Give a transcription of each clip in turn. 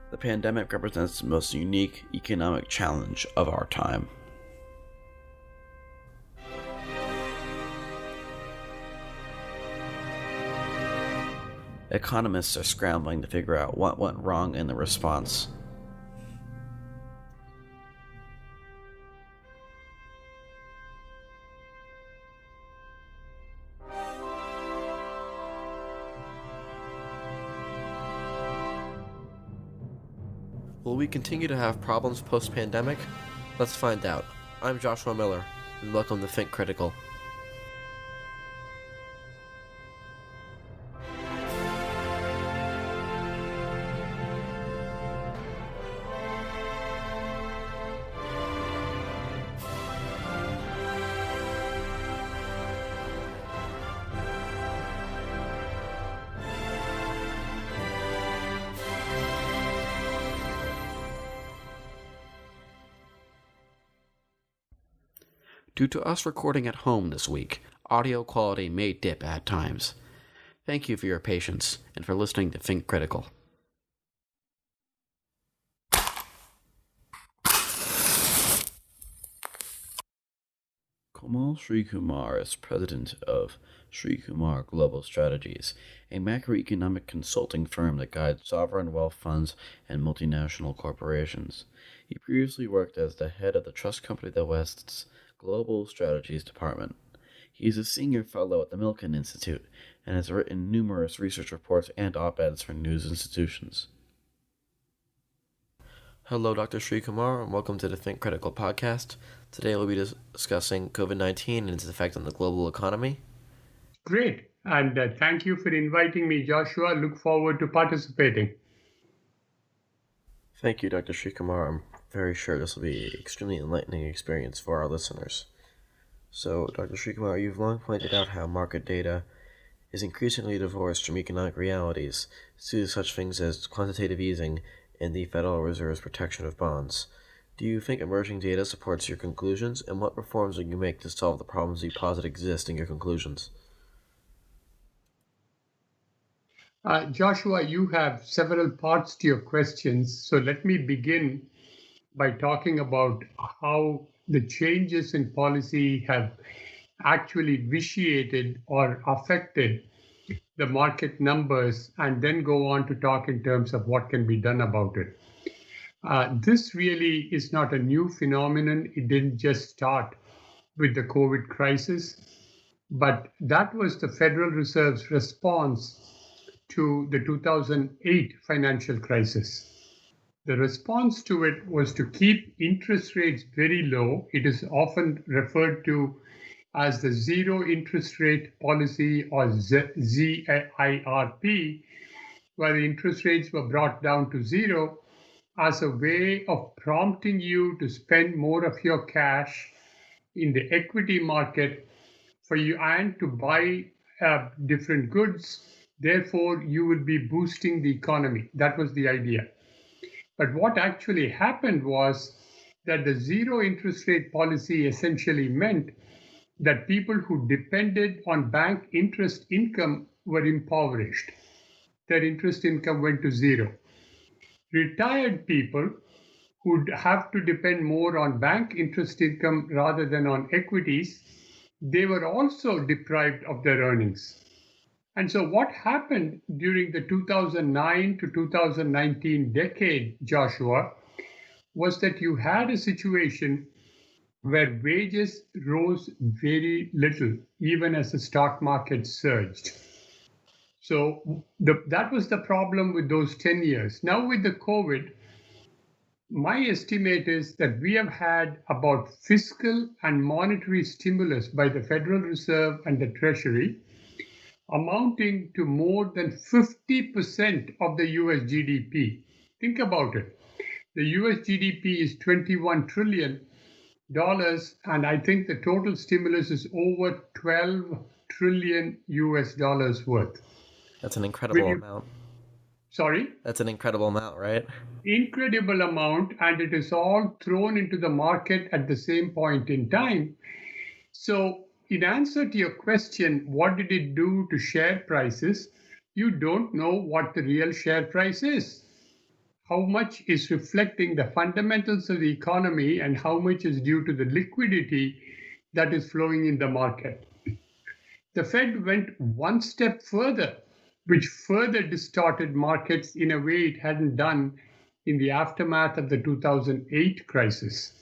The pandemic represents the most unique economic challenge of our time. Economists are scrambling to figure out what went wrong in the response. Will we continue to have problems post-pandemic? Let's find out. I'm Joshua Miller, and welcome to Think Critical. Due to us recording at home this week, audio quality may dip at times. Thank you for your patience and for listening to Think Critical. Komal Sr-Kumar is president of Sri-Kumar Global Strategies, a macroeconomic consulting firm that guides sovereign wealth funds and multinational corporations. He previously worked as the head of the Trust Company of the West's Global Strategies Department. He is a senior fellow at the Milken Institute and has written numerous research reports and op-eds for news institutions. Hello, Dr. Sri-Kumar, and welcome to the Think Critical podcast. Today we'll be discussing COVID-19 and its effect on the global economy. Great, and thank you for inviting me, Joshua. Look forward to participating. Thank you, Dr. Sri-Kumar. I'm very sure this will be an extremely enlightening experience for our listeners. So, Dr. Sri-Kumar, you've long pointed out how market data is increasingly divorced from economic realities due to such things as quantitative easing and the Federal Reserve's protection of bonds. Do you think emerging data supports your conclusions, and what reforms will you make to solve the problems you posit exist in your conclusions? Joshua, you have several parts to your questions, so let me begin by talking about how the changes in policy have actually vitiated or affected the market numbers, and then go on to talk in terms of what can be done about it. This really is not a new phenomenon. It didn't just start with the COVID crisis, but that was the Federal Reserve's response to the 2008 financial crisis. The response to it was to keep interest rates very low. It is often referred to as the zero interest rate policy, or ZIRP, where the interest rates were brought down to zero as a way of prompting you to spend more of your cash in the equity market for you and to buy different goods. Therefore, you would be boosting the economy. That was the idea. But what actually happened was that the zero interest rate policy essentially meant that people who depended on bank interest income were impoverished. Their interest income went to zero. Retired people who'd have to depend more on bank interest income rather than on equities, they were also deprived of their earnings. And so what happened during the 2009 to 2019 decade, Joshua, was that you had a situation where wages rose very little, even as the stock market surged. So that was the problem with those 10 years. Now with the COVID, my estimate is that we have had about fiscal and monetary stimulus by the Federal Reserve and the Treasury amounting to more than 50% of the US GDP. Think about it. The US GDP is $21 trillion, and I think the total stimulus is over 12 trillion US dollars worth. That's an incredible amount. Sorry? That's an incredible amount, right? Incredible amount, and it is all thrown into the market at the same point in time. So, in answer to your question, what did it do to share prices? You don't know what the real share price is. how much is reflecting the fundamentals of the economy and how much is due to the liquidity that is flowing in the market. The Fed went one step further, which further distorted markets in a way it hadn't done in the aftermath of the 2008 crisis.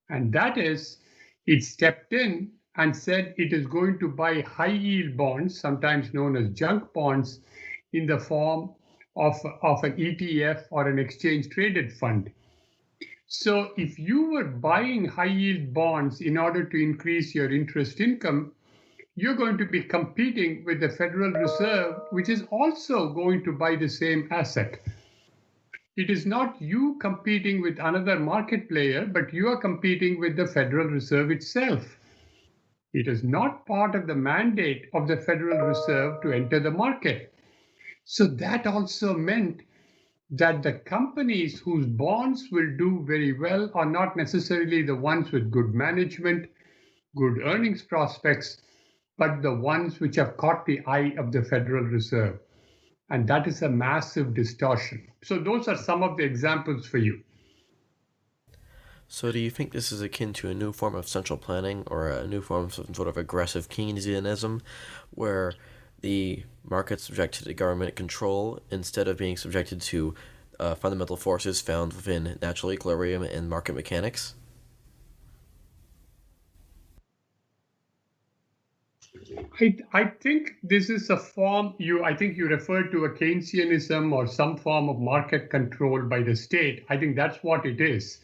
And that is, it stepped in and said it is going to buy high yield bonds, sometimes known as junk bonds, in the form of an ETF or an exchange traded fund. So if you were buying high yield bonds in order to increase your interest income, you're going to be competing with the Federal Reserve, which is also going to buy the same asset. It is not you competing with another market player, but you are competing with the Federal Reserve itself. It is not part of the mandate of the Federal Reserve to enter the market. So that also meant that the companies whose bonds will do very well are not necessarily the ones with good management, good earnings prospects, but the ones which have caught the eye of the Federal Reserve. And that is a massive distortion. So those are some of the examples for you. So do you think this is akin to a new form of central planning or a new form of some sort of aggressive Keynesianism where the market's subjected to government control instead of being subjected to fundamental forces found within natural equilibrium and market mechanics? I think this is a form I think you referred to a Keynesianism or some form of market control by the state. I think that's what it is,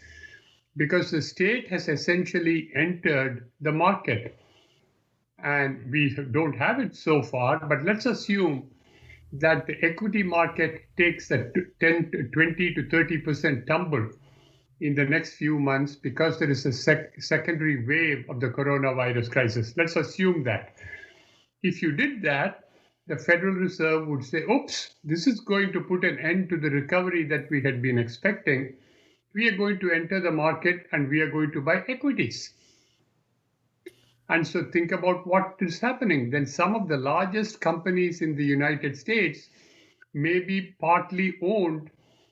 because the state has essentially entered the market. And we don't have it so far, but let's assume that the equity market takes a 10 to 20 to 30% tumble in the next few months because there is a secondary wave of the coronavirus crisis. Let's assume that. If you did that, the Federal Reserve would say, oops, this is going to put an end to the recovery that we had been expecting. We are going to enter the market and we are going to buy equities. And so think about what is happening. Then some of the largest companies in the United States may be partly owned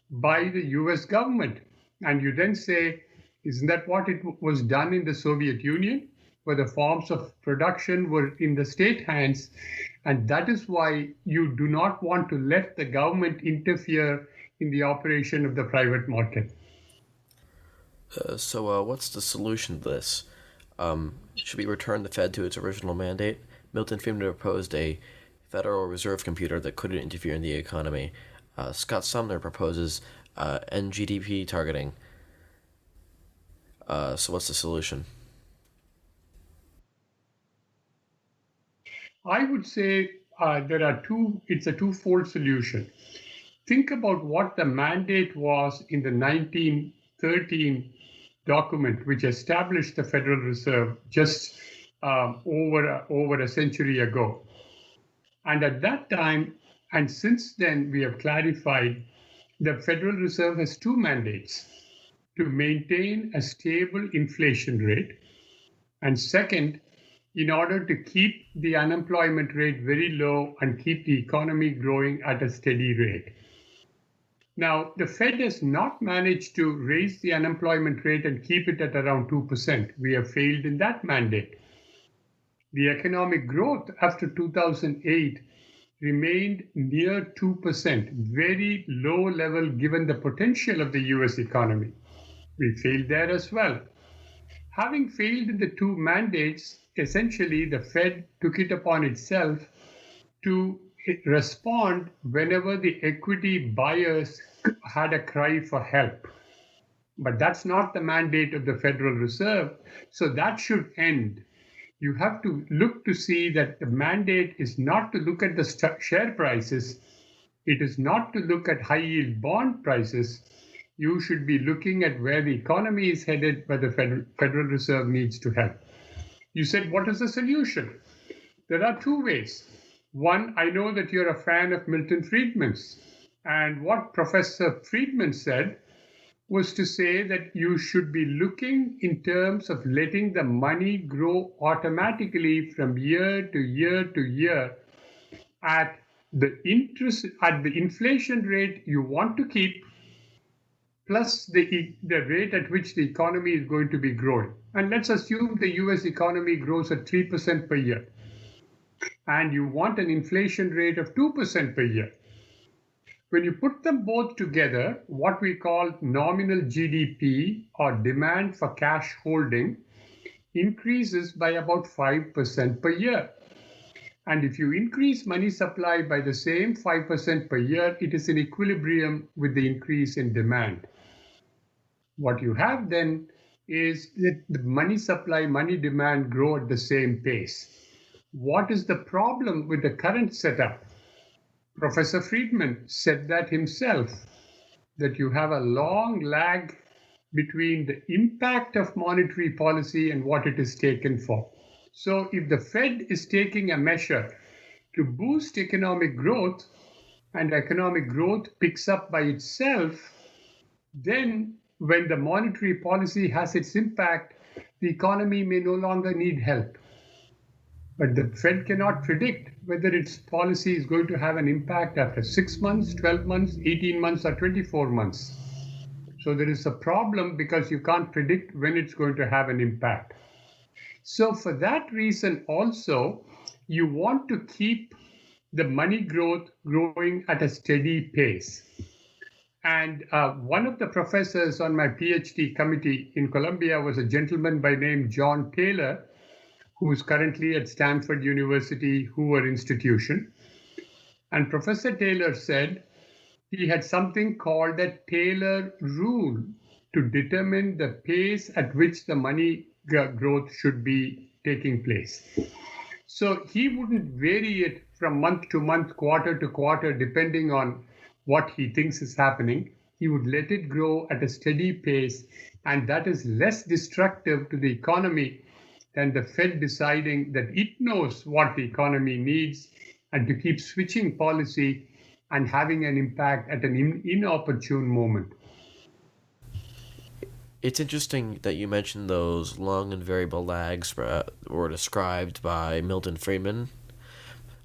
by the US government. And you then say, isn't that what it was done in the Soviet Union, where the forms of production were in the state hands? And that is why you do not want to let the government interfere in the operation of the private market. So what's the solution to this? Should we return the Fed to its original mandate? Milton Friedman proposed a Federal Reserve computer that couldn't interfere in the economy. Scott Sumner proposes NGDP targeting. So what's the solution? I would say it's a twofold solution. Think about what the mandate was in the 1913 document, which established the Federal Reserve just over a century ago. And at that time, and since then, we have clarified the Federal Reserve has two mandates: to maintain a stable inflation rate, and second, in order to keep the unemployment rate very low and keep the economy growing at a steady rate. Now, the Fed has not managed to raise the unemployment rate and keep it at around 2%. We have failed in that mandate. The economic growth after 2008 remained near 2%, very low level given the potential of the US economy. We failed there as well. Having failed in the two mandates, essentially the Fed took it upon itself to respond whenever the equity buyers had a cry for help. But that's not the mandate of the Federal Reserve, so that should end. You have to look to see that the mandate is not to look at the share prices, it is not to look at high yield bond prices. You should be looking at where the economy is headed, where the Federal Reserve needs to help. You said, what is the solution? There are two ways. One, I know that you're a fan of Milton Friedman's. And what Professor Friedman said was to say that you should be looking in terms of letting the money grow automatically from year to year to year at the inflation rate you want to keep plus the rate at which the economy is going to be growing. And let's assume the US economy grows at 3% per year, and you want an inflation rate of 2% per year. When you put them both together, what we call nominal GDP or demand for cash holding increases by about 5% per year. And if you increase money supply by the same 5% per year, it is in equilibrium with the increase in demand. What you have then is that the money supply, money demand grow at the same pace. What is the problem with the current setup? Professor Friedman said that himself, that you have a long lag between the impact of monetary policy and what it is taken for. So if the Fed is taking a measure to boost economic growth and economic growth picks up by itself, then when the monetary policy has its impact, the economy may no longer need help. But the Fed cannot predict whether its policy is going to have an impact after 6 months, 12 months, 18 months, or 24 months. So there is a problem because you can't predict when it's going to have an impact. So for that reason also, you want to keep the money growth growing at a steady pace. And one of the professors on my PhD committee in Columbia was a gentleman by name John Taylor, who is currently at Stanford University Hoover Institution. And Professor Taylor said he had something called the Taylor rule to determine the pace at which the money growth should be taking place. So he wouldn't vary it from month to month, quarter to quarter, depending on what he thinks is happening. He would let it grow at a steady pace, and that is less destructive to the economy than the Fed deciding that it knows what the economy needs and to keep switching policy and having an impact at an inopportune moment. It's interesting that you mentioned those long and variable lags were described by Milton Friedman.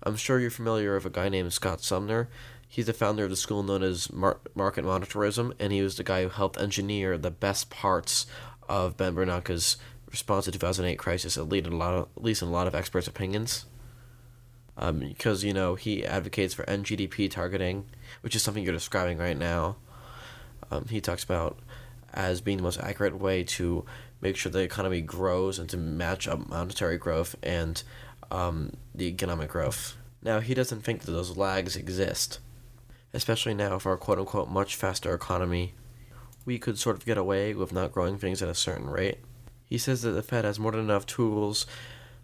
I'm sure you're familiar with a guy named Scott Sumner. He's the founder of the school known as market monetarism, and he was the guy who helped engineer the best parts of Ben Bernanke's response to the 2008 crisis, at least in a lot of experts' opinions. Because, he advocates for NGDP targeting, which is something you're describing right now. He talks about as being the most accurate way to make sure the economy grows and to match up monetary growth and the economic growth. Now, he doesn't think that those lags exist, especially now for a quote-unquote much faster economy. We could sort of get away with not growing things at a certain rate. He says that the Fed has more than enough tools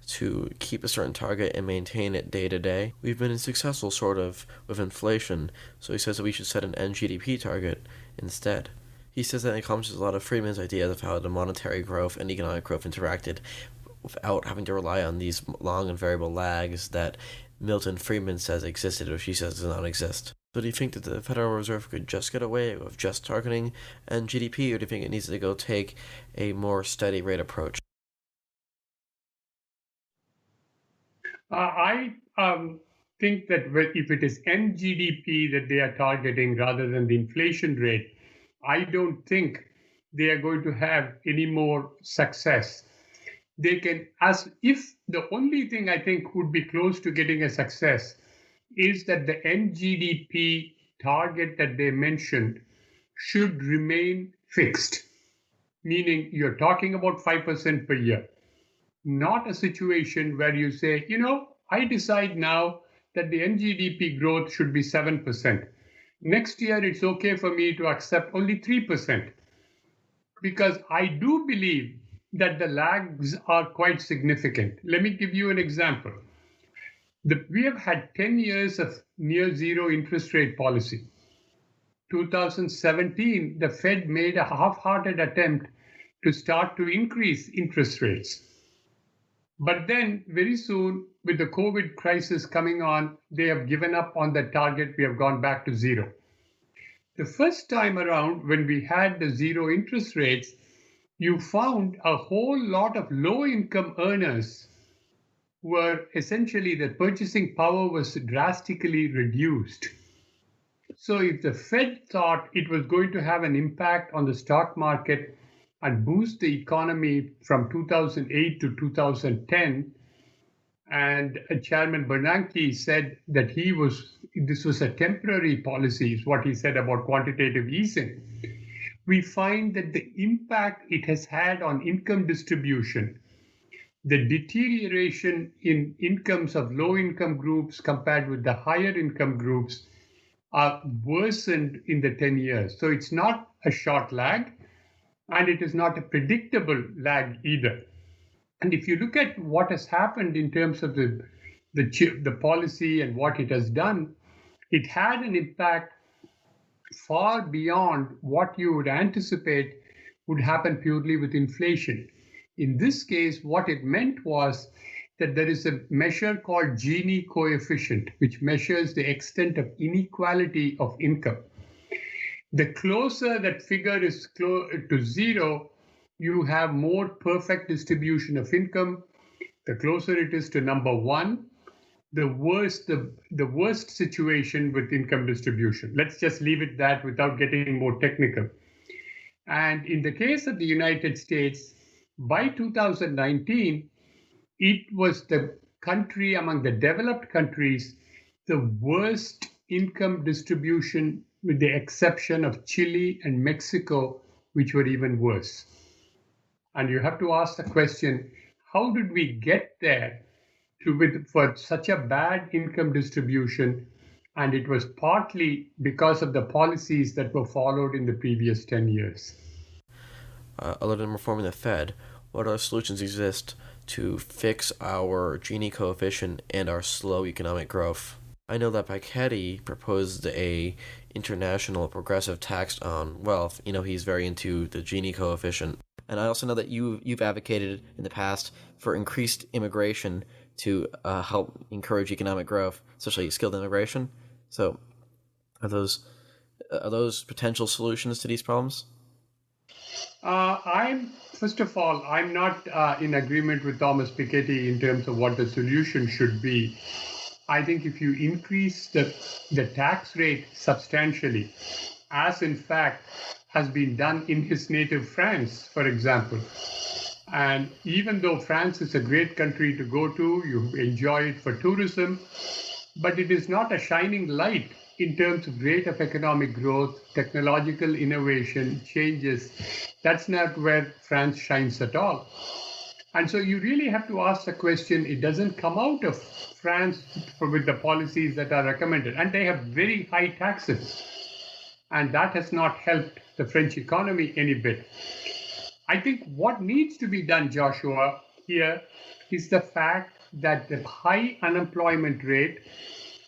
to keep a certain target and maintain it day to day. We've been successful sort of with inflation, so he says that we should set an NGDP target instead. He says that it accomplishes a lot of Friedman's ideas of how the monetary growth and economic growth interacted without having to rely on these long and variable lags that Milton Friedman says existed, or she says does not exist. So do you think that the Federal Reserve could just get away with just targeting NGDP, or do you think it needs to go take a more steady rate approach? I think that if it is NGDP that they are targeting rather than the inflation rate, I don't think they are going to have any more success. They can, if the only thing I think would be close to getting a success is that the NGDP target that they mentioned should remain fixed, meaning you're talking about 5% per year, not a situation where you say, I decide now that the NGDP growth should be 7%. Next year, it's okay for me to accept only 3%, because I do believe that the lags are quite significant. Let me give you an example. We have had 10 years of near zero interest rate policy. 2017, the Fed made a half-hearted attempt to start to increase interest rates. But then very soon, with the COVID crisis coming on, they have given up on that target. We have gone back to zero. The first time around, when we had the zero interest rates, you found a whole lot of low-income earners were essentially, the purchasing power was drastically reduced. So if the Fed thought it was going to have an impact on the stock market and boost the economy from 2008 to 2010, and Chairman Bernanke said that this was a temporary policy, is what he said about quantitative easing. We find that the impact it has had on income distribution, the deterioration in incomes of low income groups compared with the higher income groups, are worsened in the 10 years. So it's not a short lag, and it is not a predictable lag either. And if you look at what has happened in terms of the policy and what it has done, it had an impact far beyond what you would anticipate would happen purely with inflation. In this case, what it meant was that there is a measure called Gini coefficient, which measures the extent of inequality of income. The closer that figure is to zero, you have more perfect distribution of income. The closer it is to number one, the worst situation with income distribution. Let's just leave it that without getting more technical. And in the case of the United States, by 2019, it was the country among the developed countries, the worst income distribution, with the exception of Chile and Mexico, which were even worse. And you have to ask the question, how did we get there for such a bad income distribution? And it was partly because of the policies that were followed in the previous 10 years. Other than reforming the Fed, what other solutions exist to fix our Gini coefficient and our slow economic growth? I know that Piketty proposed a international progressive tax on wealth. He's very into the Gini coefficient. And I also know that you've advocated in the past for increased immigration to help encourage economic growth, especially skilled immigration. So are those potential solutions to these problems? First of all, I'm not in agreement with Thomas Piketty in terms of what the solution should be. I think if you increase the tax rate substantially, as in fact has been done in his native France, for example, and even though France is a great country to go to, you enjoy it for tourism, but it is not a shining light in terms of rate of economic growth, technological innovation, changes. That's not where France shines at all. And so you really have to ask the question, it doesn't come out of France with the policies that are recommended. And they have very high taxes. And that has not helped the French economy any bit. I think what needs to be done, Joshua, here is the fact that the high unemployment rate,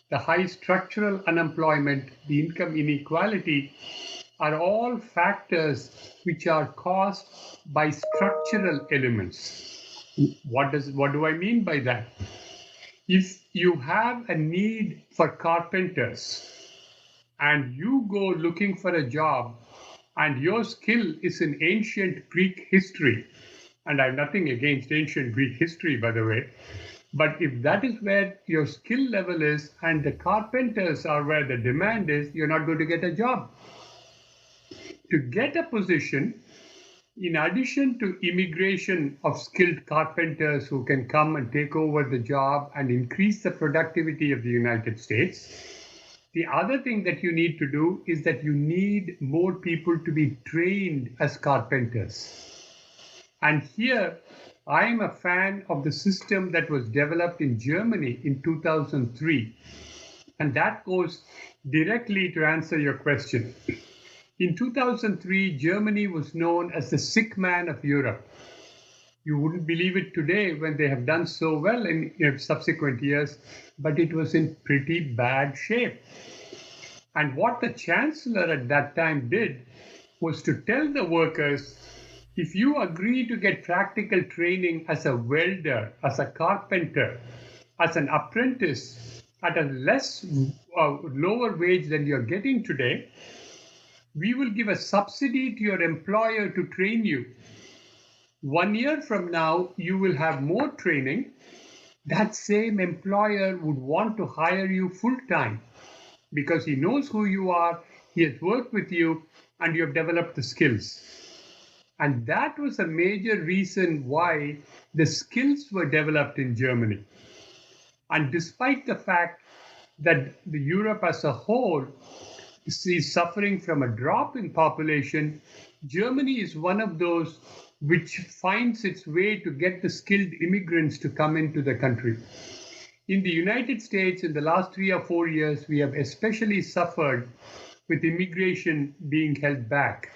the high structural unemployment, the income inequality are all factors which are caused by structural elements. What do I mean by that? If you have a need for carpenters and you go looking for a job and your skill is in ancient Greek history, and I have nothing against ancient Greek history, by the way, but if that is where your skill level is and the carpenters are where the demand is, you're not going to get a job. To get a position, in addition to immigration of skilled carpenters who can come and take over the job and increase the productivity of the United States, the other thing that you need to do is that you need more people to be trained as carpenters. And here, I am a fan of the system that was developed in Germany in 2003. And that goes directly to answer your question. In 2003, Germany was known as the sick man of Europe. You wouldn't believe it today when they have done so well in subsequent years, but it was in pretty bad shape. And what the chancellor at that time did was to tell the workers, if you agree to get practical training as a welder, as a carpenter, as an apprentice at a lower wage than you're getting today, we will give a subsidy to your employer to train you. 1 year from now, you will have more training. That same employer would want to hire you full time. because he knows who you are, he has worked with you, and you have developed the skills. And that was a major reason why the skills were developed in Germany. And despite the fact that the Europe as a whole is suffering from a drop in population, Germany is one of those which finds its way to get the skilled immigrants to come into the country. In the United States, in the last 3 or 4 years, we have especially suffered with immigration being held back.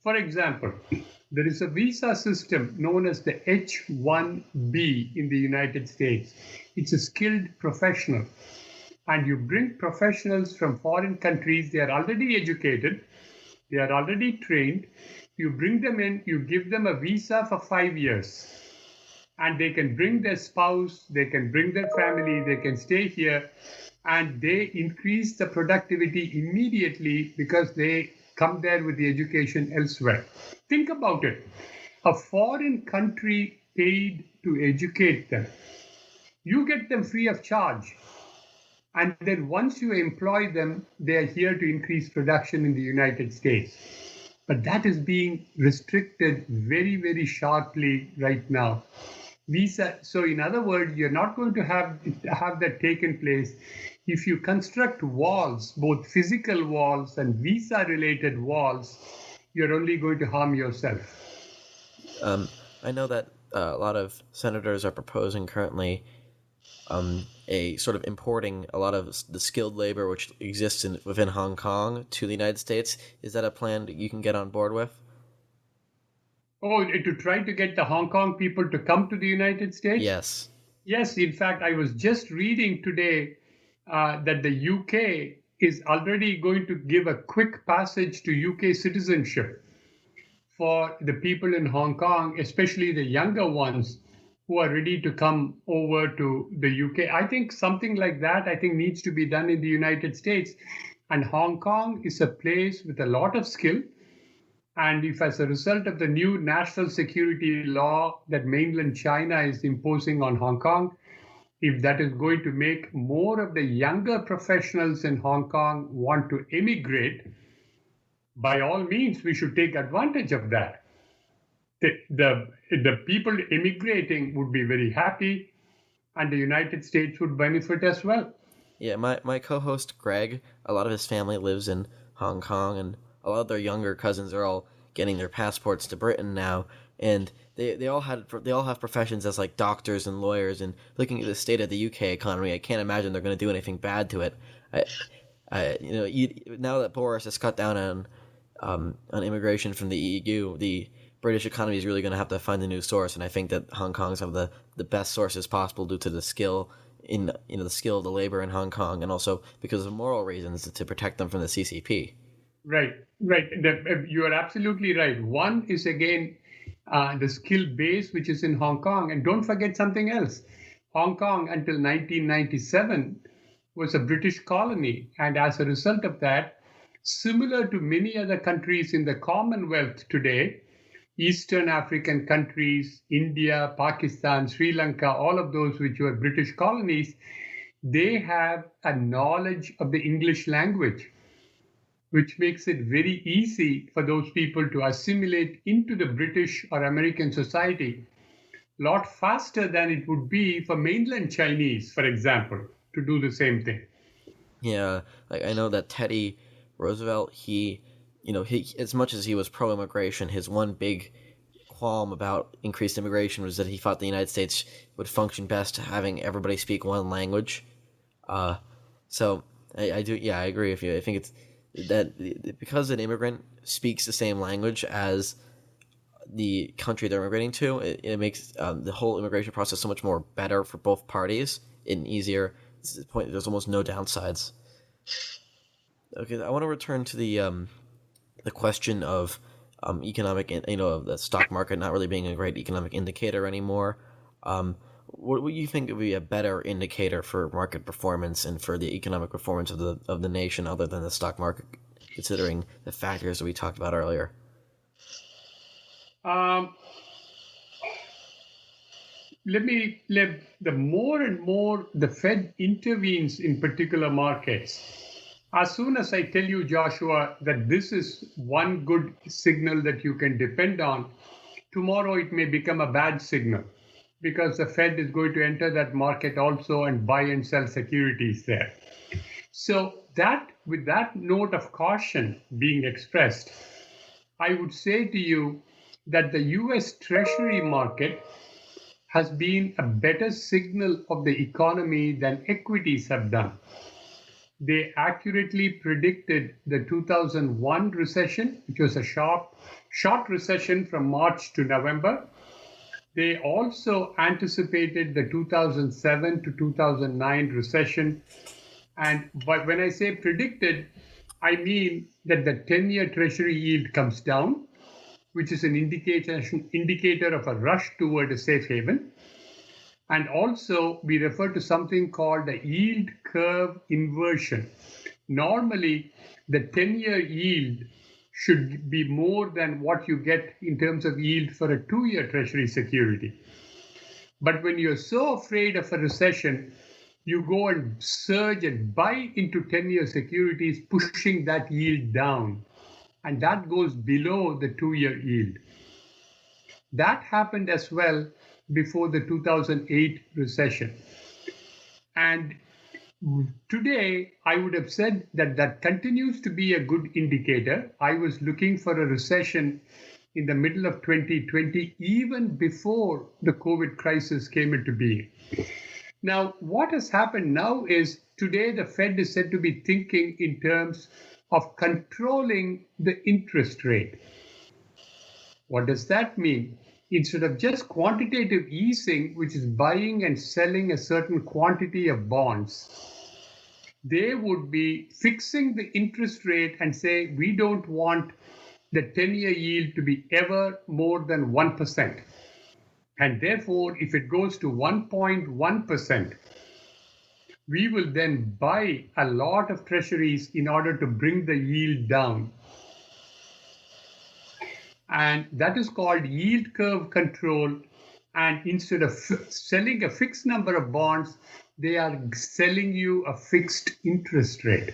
For example, there is a visa system known as the H-1B in the United States. It's a skilled professional. And you bring professionals from foreign countries, they are already educated, they are already trained. You bring them in, you give them a visa for 5 years. And they can bring their spouse, they can bring their family, they can stay here, and they increase the productivity immediately because they come there with the education elsewhere. Think about it. A foreign country paid to educate them. You get them free of charge. And then once you employ them, they are here to increase production in the United States. But that is being restricted very, very sharply right now. So in other words, you're not going to have that taken place if you construct walls, both physical walls and visa-related walls. You're only going to harm yourself. I know that a lot of senators are proposing currently a sort of importing a lot of the skilled labor which exists within Hong Kong to the United States. Is that a plan that you can get on board with? Oh, to try to get the Hong Kong people to come to the United States? Yes. Yes, in fact, I was just reading today that the UK is already going to give a quick passage to UK citizenship for the people in Hong Kong, especially the younger ones who are ready to come over to the UK. I think something like that, needs to be done in the United States. And Hong Kong is a place with a lot of skill. And if as a result of the new national security law that mainland China is imposing on Hong Kong, if that is going to make more of the younger professionals in Hong Kong want to immigrate, by all means, we should take advantage of that. The people immigrating would be very happy, and the United States would benefit as well. Yeah, my co-host Greg, a lot of his family lives in Hong Kong, and a lot of their younger cousins are all getting their passports to Britain now, and they all have professions as like doctors and lawyers. And looking at the state of the UK economy, I can't imagine they're going to do anything bad to it. Now that Boris has cut down on immigration from the EU, the British economy is really going to have to find a new source, and I think that Hong Kong's have the best sources possible due to the skill the skill of the labor in Hong Kong, and also because of moral reasons to protect them from the CCP. Right. You are absolutely right. One is again the skill base which is in Hong Kong, and don't forget something else. Hong Kong until 1997 was a British colony, and as a result of that, similar to many other countries in the Commonwealth today, Eastern African countries, India, Pakistan, Sri Lanka, all of those which were British colonies, they have a knowledge of the English language, which makes it very easy for those people to assimilate into the British or American society a lot faster than it would be for mainland Chinese, for example, to do the same thing. Yeah, like I know that Teddy Roosevelt, he as much as he was pro-immigration, his one big qualm about increased immigration was that he thought the United States would function best having everybody speak one language. So I agree with you. I think it's that because an immigrant speaks the same language as the country they're immigrating to, it makes the whole immigration process so much more better for both parties and easier. This is the point, there's almost no downsides. Okay, I want to return to the question of economic, the stock market not really being a great economic indicator anymore. What do you think would be a better indicator for market performance and for the economic performance of the nation other than the stock market, considering the factors that we talked about earlier? The more and more the Fed intervenes in particular markets, As soon as I tell you, Joshua, that this is one good signal that you can depend on, tomorrow it may become a bad signal because the Fed is going to enter that market also and buy and sell securities there. So that, with that note of caution being expressed, I would say to you that the US Treasury market has been a better signal of the economy than equities have done. They accurately predicted the 2001 recession, which was a short recession from March to November. They also anticipated the 2007 to 2009 recession. And when I say predicted, I mean that the 10-year Treasury yield comes down, which is an indicator of a rush toward a safe haven. And also, we refer to something called a yield curve inversion. Normally, the 10-year yield should be more than what you get in terms of yield for a 2-year Treasury security. But when you're so afraid of a recession, you go and surge and buy into 10-year securities, pushing that yield down. And that goes below the 2-year yield. That happened as well before the 2008 recession. And today, I would have said that that continues to be a good indicator. I was looking for a recession in the middle of 2020, even before the COVID crisis came into being. Now, what has happened now is today the Fed is said to be thinking in terms of controlling the interest rate. What does that mean? Instead of just quantitative easing, which is buying and selling a certain quantity of bonds, they would be fixing the interest rate and say, we don't want the 10-year yield to be ever more than 1%. And therefore, if it goes to 1.1%, we will then buy a lot of treasuries in order to bring the yield down. And that is called yield curve control. And instead of selling a fixed number of bonds, they are selling you a fixed interest rate.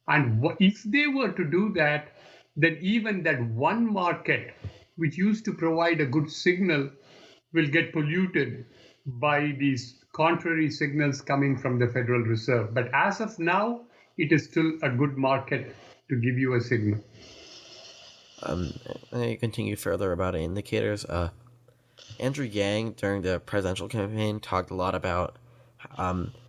And if they were to do that, then even that one market, which used to provide a good signal, will get polluted by these contrary signals coming from the Federal Reserve. But as of now, it is still a good market to give you a signal. I continue further about indicators. Andrew Yang, during the presidential campaign, talked a lot about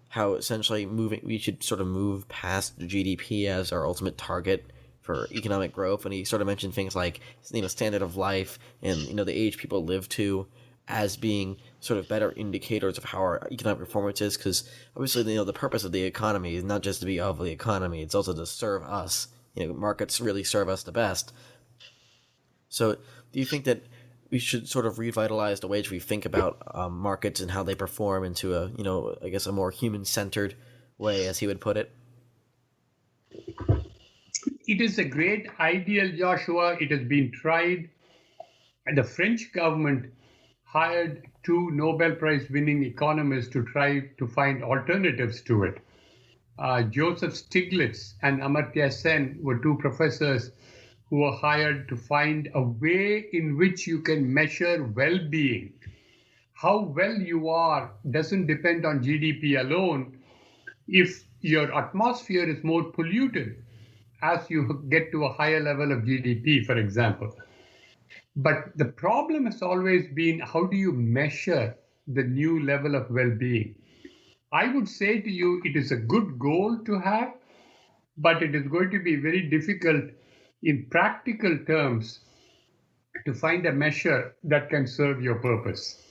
how essentially we should sort of move past GDP as our ultimate target for economic growth, and he sort of mentioned things like standard of life and the age people live to as being sort of better indicators of how our economic performance is, because obviously the purpose of the economy is not just to be of the economy, it's also to serve us. Markets really serve us the best. So do you think that we should sort of revitalize the ways we think about markets and how they perform into a more human-centered way, as he would put it? It is a great ideal, Joshua. It has been tried. And the French government hired 2 Nobel Prize winning economists to try to find alternatives to it. Joseph Stiglitz and Amartya Sen were 2 professors who were hired to find a way in which you can measure well-being. How well you are doesn't depend on GDP alone. If your atmosphere is more polluted as you get to a higher level of GDP, for example. But the problem has always been, how do you measure the new level of well-being? I would say to you, it is a good goal to have, but it is going to be very difficult in practical terms to find a measure that can serve your purpose.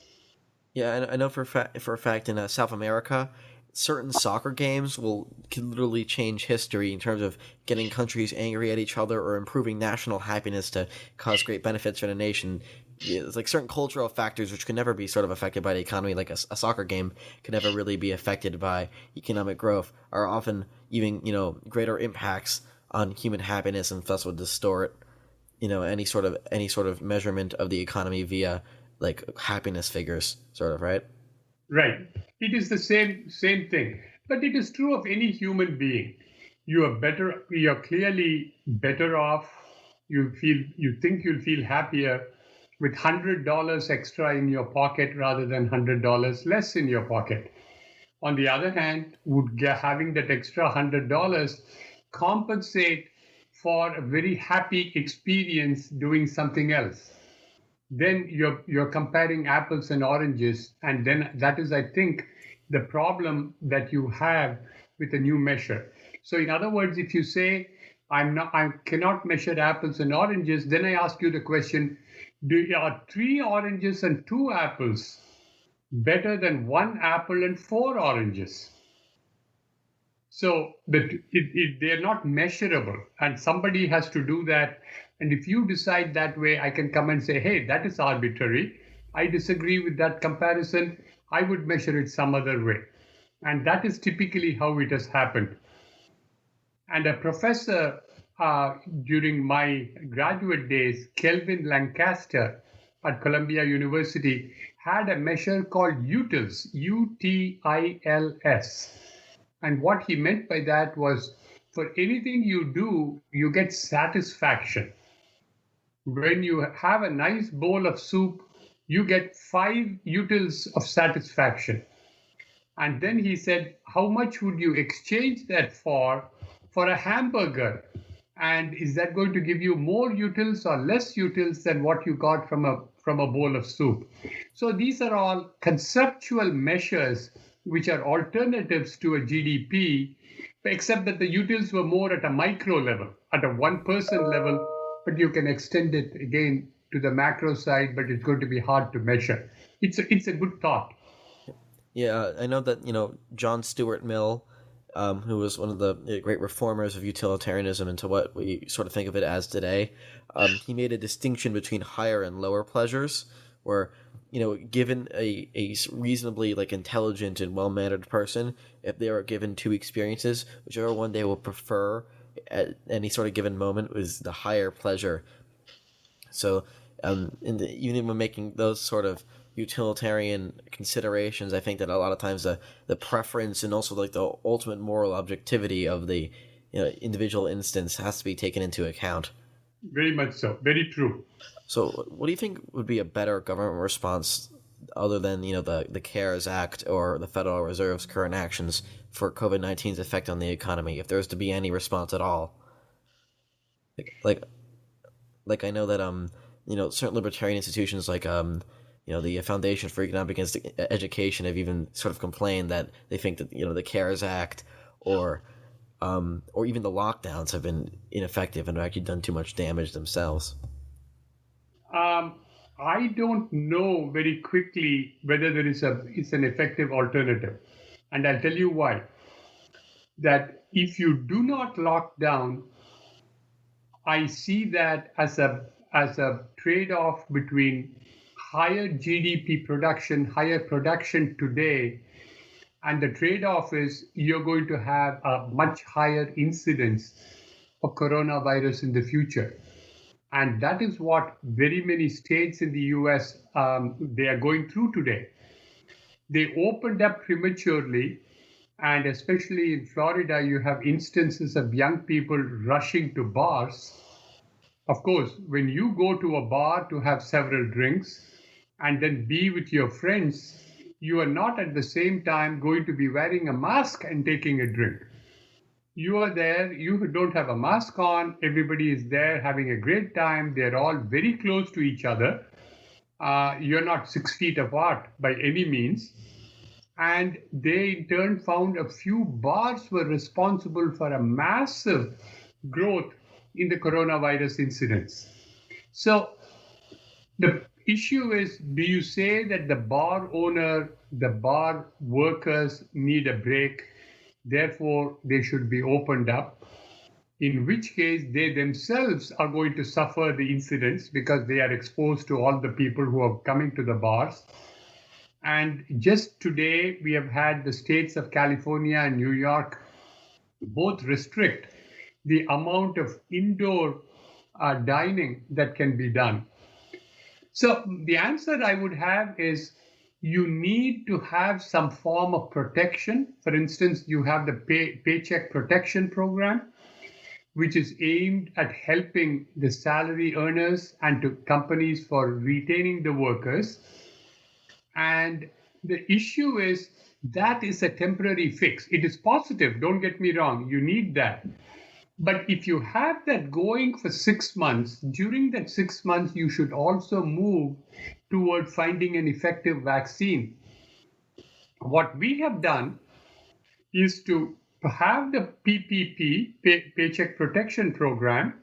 Yeah, I know for a fact in South America, certain soccer games can literally change history in terms of getting countries angry at each other or improving national happiness to cause great benefits for the nation. It's like certain cultural factors which can never be sort of affected by the economy, like a soccer game can never really be affected by economic growth, are often even greater impacts on human happiness, and thus would distort any sort of measurement of the economy via like happiness figures, sort of, right? Right. It is the same thing. But it is true of any human being. you're clearly better off. You think you'll feel happier with $100 extra in your pocket rather than $100 less in your pocket. On the other hand, would having that extra $100 compensate for a very happy experience doing something else? Then you're comparing apples and oranges, and then that is, I think, the problem that you have with a new measure. So in other words, if you say I cannot measure apples and oranges, then I ask you the question, are three oranges and two apples better than one apple and four oranges? So they're not measurable, and somebody has to do that. And if you decide that way, I can come and say, hey, that is arbitrary. I disagree with that comparison. I would measure it some other way. And that is typically how it has happened. And a professor during my graduate days, Kelvin Lancaster at Columbia University, had a measure called UTILS, UTILS. And what he meant by that was, for anything you do, you get satisfaction. When you have a nice bowl of soup, you get 5 utils of satisfaction. And then he said, how much would you exchange that for a hamburger? And is that going to give you more utils or less utils than what you got from a bowl of soup? So these are all conceptual measures which are alternatives to a GDP, except that the utils were more at a micro level, at a one-person level, but you can extend it again to the macro side, but it's going to be hard to measure. It's a good thought. Yeah, I know that, John Stuart Mill, who was one of the great reformers of utilitarianism into what we sort of think of it as today, he made a distinction between higher and lower pleasures, where, given a reasonably intelligent and well-mannered person, if they are given two experiences, whichever one they will prefer at any sort of given moment is the higher pleasure. So, even when making those sort of utilitarian considerations, I think that a lot of times the preference and also the ultimate moral objectivity of the individual instance has to be taken into account. Very much so. Very true. So what do you think would be a better government response other than the CARES Act or the Federal Reserve's current actions for COVID-19's effect on the economy, if there was to be any response at all? Like I know that certain libertarian institutions like the Foundation for Economic Education have even sort of complained that they think that the CARES Act or even the lockdowns have been ineffective and have actually done too much damage themselves. I don't know very quickly whether it's an effective alternative, and I'll tell you why. That if you do not lock down, I see that as a trade-off between higher GDP production, higher production today, and the trade-off is you're going to have a much higher incidence of coronavirus in the future. And that is what very many states in the US, they are going through today. They opened up prematurely, and especially in Florida, you have instances of young people rushing to bars. Of course, when you go to a bar to have several drinks and then be with your friends, you are not at the same time going to be wearing a mask and taking a drink. You are there, you don't have a mask on, everybody is there having a great time, they're all very close to each other. You're not 6 feet apart by any means. And they in turn found a few bars were responsible for a massive growth in the coronavirus incidence. So the issue is, do you say that the bar owner, the bar workers need a break, therefore they should be opened up, in which case they themselves are going to suffer the incidence because they are exposed to all the people who are coming to the bars. And just today, we have had the states of California and New York both restrict the amount of indoor dining that can be done. So the answer I would have is, you need to have some form of protection. For instance, you have the paycheck protection program, which is aimed at helping the salary earners and to companies for retaining the workers. And the issue is that is a temporary fix. It is positive, don't get me wrong, you need that. But if you have that going for 6 months, during that 6 months, you should also move toward finding an effective vaccine. What we have done is to have the PPP, Paycheck Protection Program,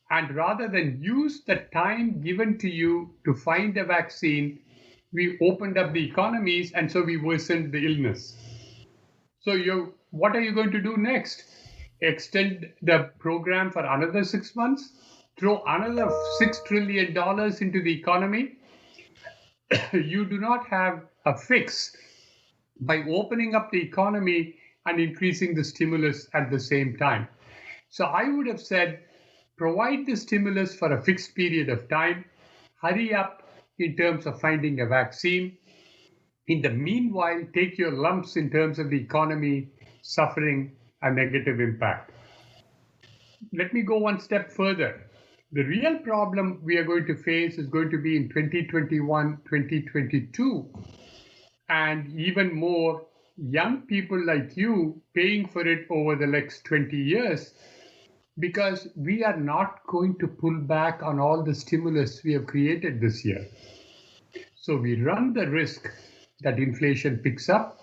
and rather than use the time given to you to find a vaccine, we opened up the economies and so we worsened the illness. So what are you going to do next? Extend the program for another 6 months? Throw another $6 trillion into the economy? You do not have a fix by opening up the economy and increasing the stimulus at the same time. So I would have said, provide the stimulus for a fixed period of time, hurry up in terms of finding a vaccine. In the meanwhile, take your lumps in terms of the economy suffering a negative impact. Let me go one step further. The real problem we are going to face is going to be in 2021, 2022, and even more young people like you paying for it over the next 20 years, because we are not going to pull back on all the stimulus we have created this year. So we run the risk that inflation picks up,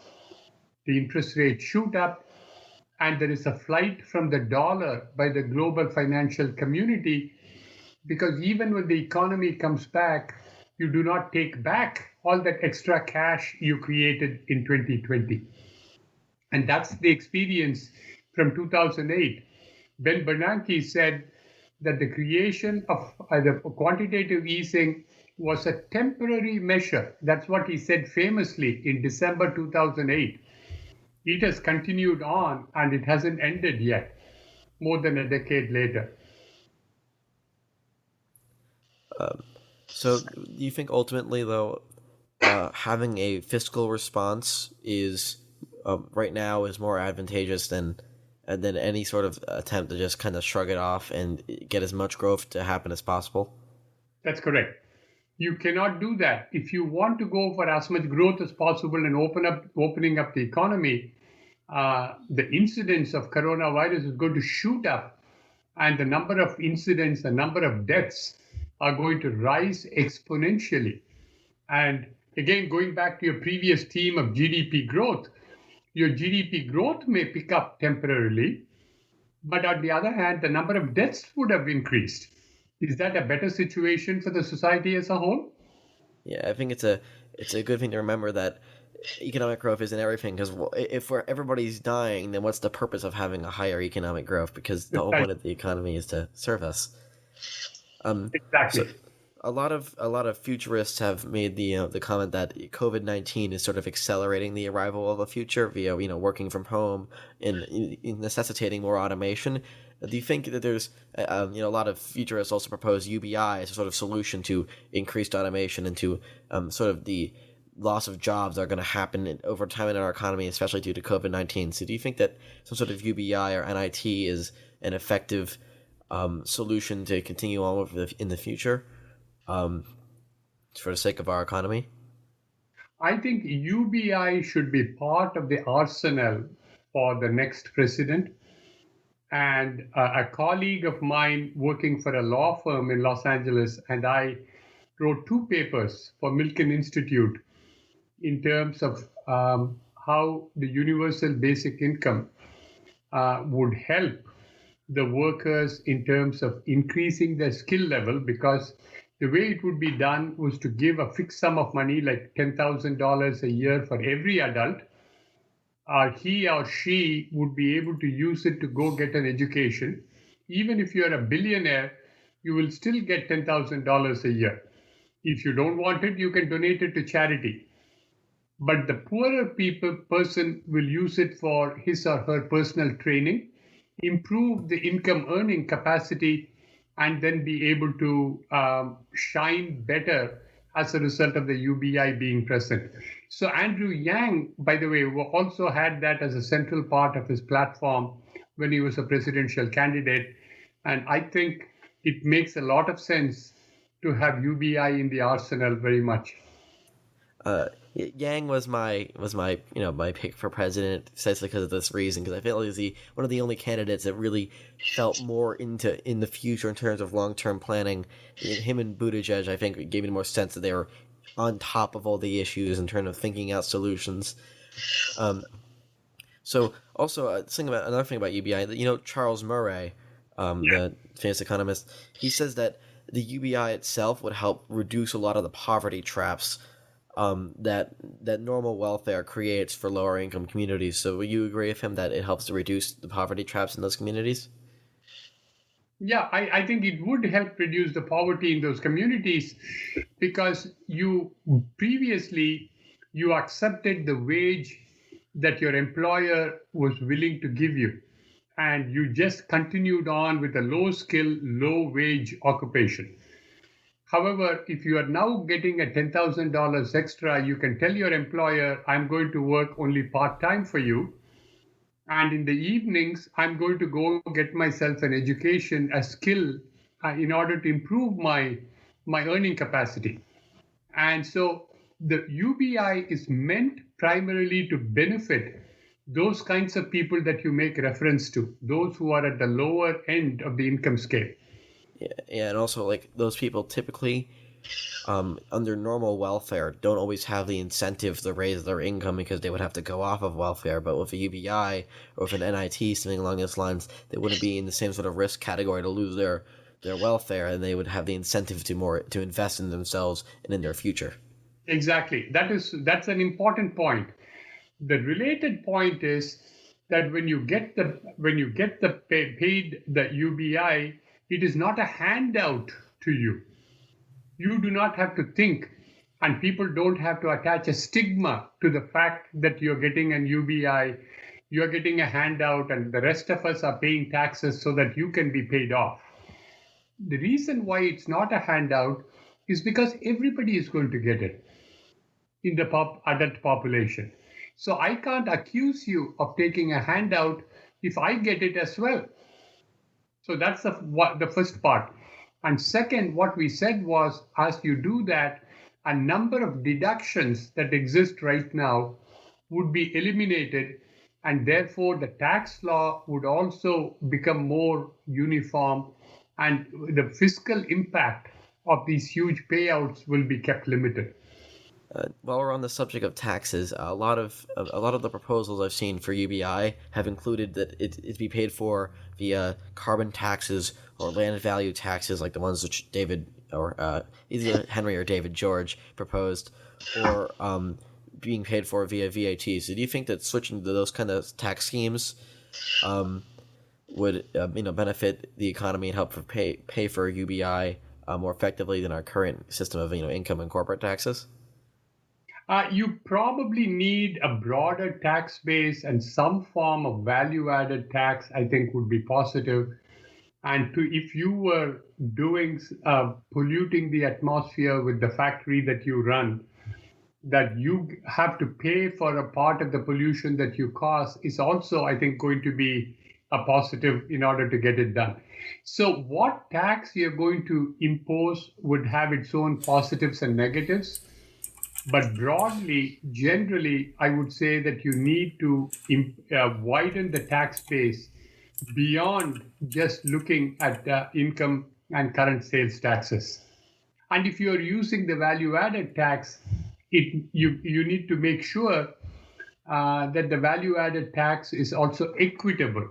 the interest rates shoot up, and there is a flight from the dollar by the global financial community, because even when the economy comes back, you do not take back all that extra cash you created in 2020. And that's the experience from 2008. Ben Bernanke said that the creation of the quantitative easing was a temporary measure. That's what he said famously in December 2008. It has continued on and it hasn't ended yet, more than a decade later. So, do you think ultimately, though, having a fiscal response is right now is more advantageous than any sort of attempt to just kind of shrug it off and get as much growth to happen as possible? That's correct. You cannot do that. If you want to go for as much growth as possible and opening up the economy, the incidence of coronavirus is going to shoot up, and the number of incidents, the number of deaths are going to rise exponentially. And again, going back to your previous theme of GDP growth, your GDP growth may pick up temporarily, but on the other hand, the number of deaths would have increased. Is that a better situation for the society as a whole? Yeah, I think it's a good thing to remember that economic growth isn't everything, because if everybody's dying, then what's the purpose of having a higher economic growth? Because the whole point of the economy is to serve us. Exactly. So a lot of futurists have made the comment that COVID-19 is sort of accelerating the arrival of a future via working from home and necessitating more automation. Do you think that there's a lot of futurists also propose UBI as a sort of solution to increased automation and to sort of the loss of jobs that are going to happen over time in our economy, especially due to COVID-19? So do you think that some sort of UBI or NIT is an effective solution to continue on with in the future for the sake of our economy? I think UBI should be part of the arsenal for the next president. And a colleague of mine working for a law firm in Los Angeles and I wrote 2 papers for Milken Institute in terms of how the universal basic income would help the workers in terms of increasing their skill level, because the way it would be done was to give a fixed sum of money, like $10,000 a year for every adult. He or she would be able to use it to go get an education. Even if you're a billionaire, you will still get $10,000 a year. If you don't want it, you can donate it to charity. But the poorer person will use it for his or her personal training, improve the income earning capacity, and then be able to shine better as a result of the UBI being present. So Andrew Yang, by the way, also had that as a central part of his platform when he was a presidential candidate. And I think it makes a lot of sense to have UBI in the arsenal very much. Yang was my my pick for president precisely because of this reason, because I feel like he's one of the only candidates that really felt more in the future in terms of long-term planning. Him and Buttigieg, I think, gave me more sense that they were on top of all the issues in terms of thinking out solutions. So also another thing about UBI, Charles Murray, the famous economist, he says that the UBI itself would help reduce a lot of the poverty traps that normal welfare creates for lower income communities. So will you agree with him that it helps to reduce the poverty traps in those communities? Yeah, I think it would help reduce the poverty in those communities because you previously you accepted the wage that your employer was willing to give you, and you just continued on with a low skill, low wage occupation. However, if you are now getting a $10,000 extra, you can tell your employer, I'm going to work only part time for you. And in the evenings, I'm going to go get myself an education, a skill in order to improve my earning capacity. And so the UBI is meant primarily to benefit those kinds of people that you make reference to, those who are at the lower end of the income scale. Yeah, and also like those people typically, under normal welfare, don't always have the incentive to raise their income because they would have to go off of welfare. But with a UBI or with an NIT, something along those lines, they wouldn't be in the same sort of risk category to lose their welfare, and they would have the incentive to invest in themselves and in their future. Exactly. That's an important point. The related point is that when you get the paid the UBI, it is not a handout to you. You do not have to think, and people don't have to attach a stigma to the fact that you're getting an UBI, you're getting a handout, and the rest of us are paying taxes so that you can be paid off. The reason why it's not a handout is because everybody is going to get it in the adult population. So I can't accuse you of taking a handout if I get it as well. So that's the first part. And second, what we said was, as you do that, a number of deductions that exist right now would be eliminated, and therefore the tax law would also become more uniform, and the fiscal impact of these huge payouts will be kept limited. While we're on the subject of taxes, a lot of the proposals I've seen for UBI have included that it be paid for via carbon taxes or land value taxes, like the ones which David or either Henry or David George proposed, or being paid for via VAT. So do you think that switching to those kind of tax schemes would benefit the economy and help pay for UBI more effectively than our current system of income and corporate taxes? You probably need a broader tax base, and some form of value-added tax, I think, would be positive. And if you were polluting the atmosphere with the factory that you run, that you have to pay for a part of the pollution that you cause is also, I think, going to be a positive in order to get it done. So what tax you're going to impose would have its own positives and negatives. But broadly, generally, I would say that you need to widen the tax base beyond just looking at income and current sales taxes. And if you are using the value-added tax, you need to make sure that the value-added tax is also equitable.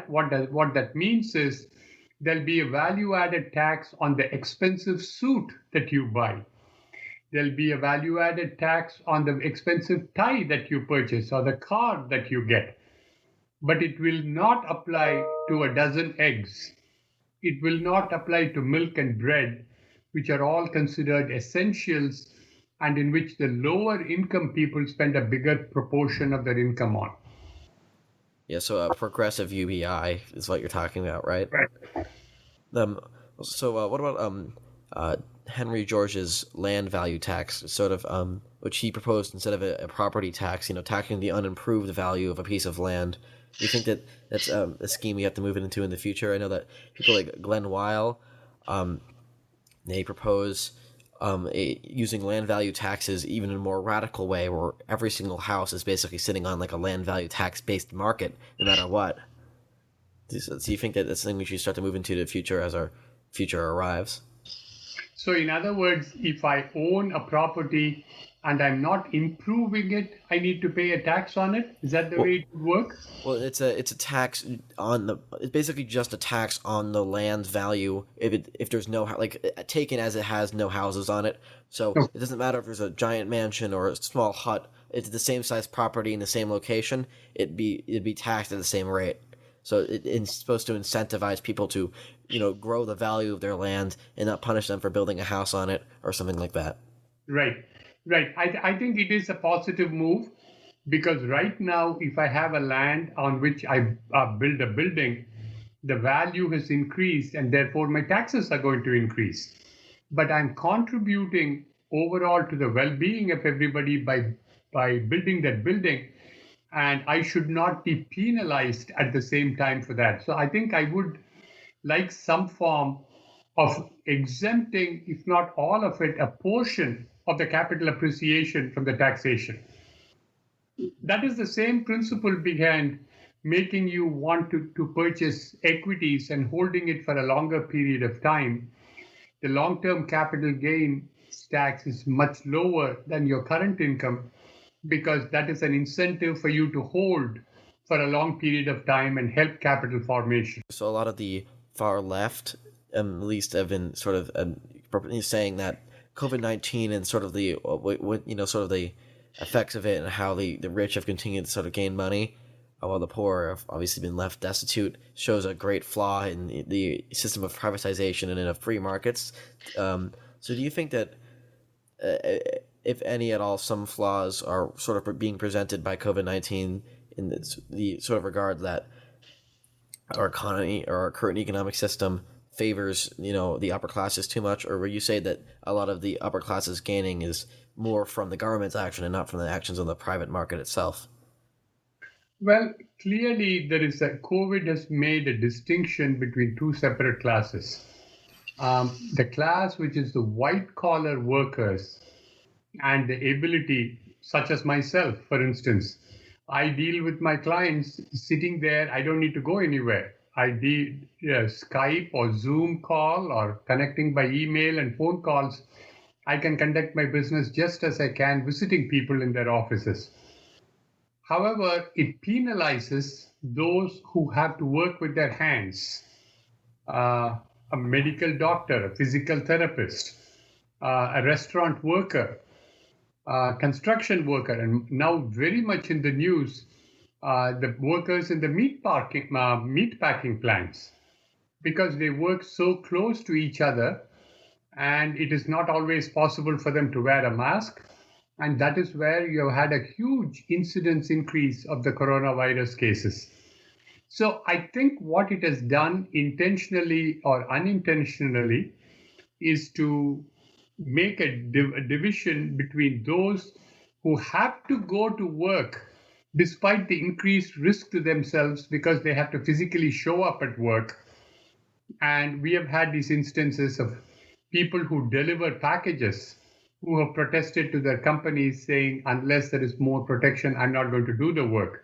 What that means is there'll be a value-added tax on the expensive suit that you buy. There'll be a value-added tax on the expensive tie that you purchase or the car that you get. But it will not apply to a dozen eggs. It will not apply to milk and bread, which are all considered essentials and in which the lower income people spend a bigger proportion of their income on. Yeah, so a progressive UBI is what you're talking about, right? Right. So what about Henry George's land value tax, sort of which he proposed instead of a property tax, taxing the unimproved value of a piece of land. Do you think that that's a scheme we have to move into in the future? I know that people like Glenn Weil, they propose using land value taxes even in a more radical way, where every single house is basically sitting on like a land value tax based market, no matter what. Do you think that that's something we should start to move into the future as our future arrives? So, in other words, if I own a property and I'm not improving it, I need to pay a tax on it. Is that the way it would work? Well, it's a tax on the. It's basically just a tax on the land's value if there's no taken as it has no houses on it. So No. it doesn't matter if there's a giant mansion or a small hut. It's the same size property in the same location. It'd be taxed at the same rate. So it's supposed to incentivize people to, grow the value of their land and not punish them for building a house on it or something like that. Right, right. I think it is a positive move because right now, if I have a land on which I build a building, the value has increased and therefore my taxes are going to increase. But I'm contributing overall to the well-being of everybody by building that building, and I should not be penalized at the same time for that. So I think I would like some form of exempting, if not all of it, a portion of the capital appreciation from the taxation. That is the same principle behind making you want to purchase equities and holding it for a longer period of time. The long-term capital gain tax is much lower than your current income because that is an incentive for you to hold for a long period of time and help capital formation. So a lot of the far left, at least, have been sort of saying that COVID-19 and sort of the sort of the effects of it and how the rich have continued to sort of gain money while the poor have obviously been left destitute shows a great flaw in the system of privatization and in free markets. So do you think that if any at all, some flaws are sort of being presented by COVID-19 in the sort of regard that our economy or our current economic system favors, the upper classes too much? Or would you say that a lot of the upper classes gaining is more from the government's action and not from the actions of the private market itself? Well, clearly COVID has made a distinction between two separate classes. The class which is the white collar workers and the ability, such as myself, for instance, I deal with my clients sitting there. I don't need to go anywhere. I do Skype or Zoom call or connecting by email and phone calls. I can conduct my business just as I can visiting people in their offices. However, it penalizes those who have to work with their hands. A medical doctor, a physical therapist, a restaurant worker, construction worker, and now very much in the news, the workers in the meat packing plants, because they work so close to each other and it is not always possible for them to wear a mask. And that is where you have had a huge incidence increase of the coronavirus cases. So I think what it has done intentionally or unintentionally is to make a division between those who have to go to work despite the increased risk to themselves because they have to physically show up at work. And we have had these instances of people who deliver packages who have protested to their companies saying, unless there is more protection, I'm not going to do the work.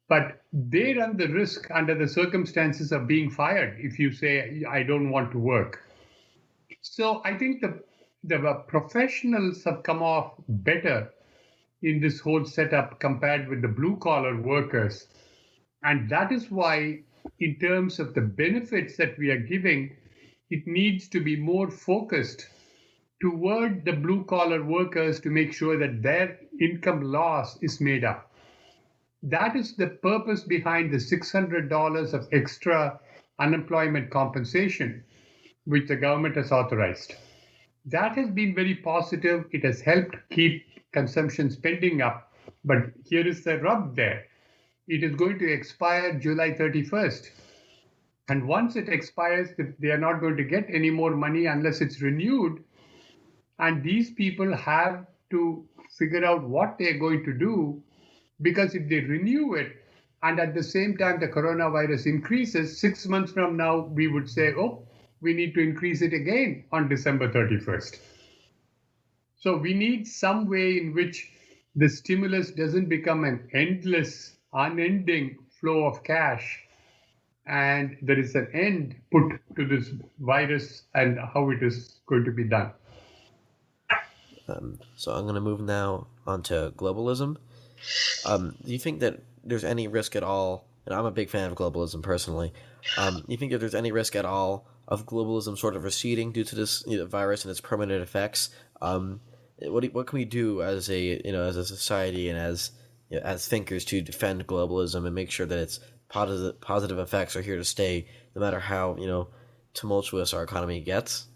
But they run the risk under the circumstances of being fired if you say, I don't want to work. So I think the professionals have come off better in this whole setup compared with the blue collar workers. And that is why, in terms of the benefits that we are giving, it needs to be more focused toward the blue collar workers to make sure that their income loss is made up. That is the purpose behind the $600 of extra unemployment compensation, which the government has authorized. That has been very positive. It has helped keep consumption spending up. But here is the rub there. It is going to expire July 31st. And once it expires, they are not going to get any more money unless it's renewed. And these people have to figure out what they're going to do, because if they renew it and at the same time the coronavirus increases, 6 months from now, we would say, oh, we need to increase it again on December 31st. So we need some way in which the stimulus doesn't become an endless, unending flow of cash, and there is an end put to this virus and how it is going to be done. So I'm going to move now onto globalism. Do you think that there's any risk at all, and I'm a big fan of globalism personally, do you think that there's any risk at all of globalism sort of receding due to this virus and its permanent effects? What can we do as a society and as thinkers to defend globalism and make sure that its positive effects are here to stay, no matter how tumultuous our economy gets?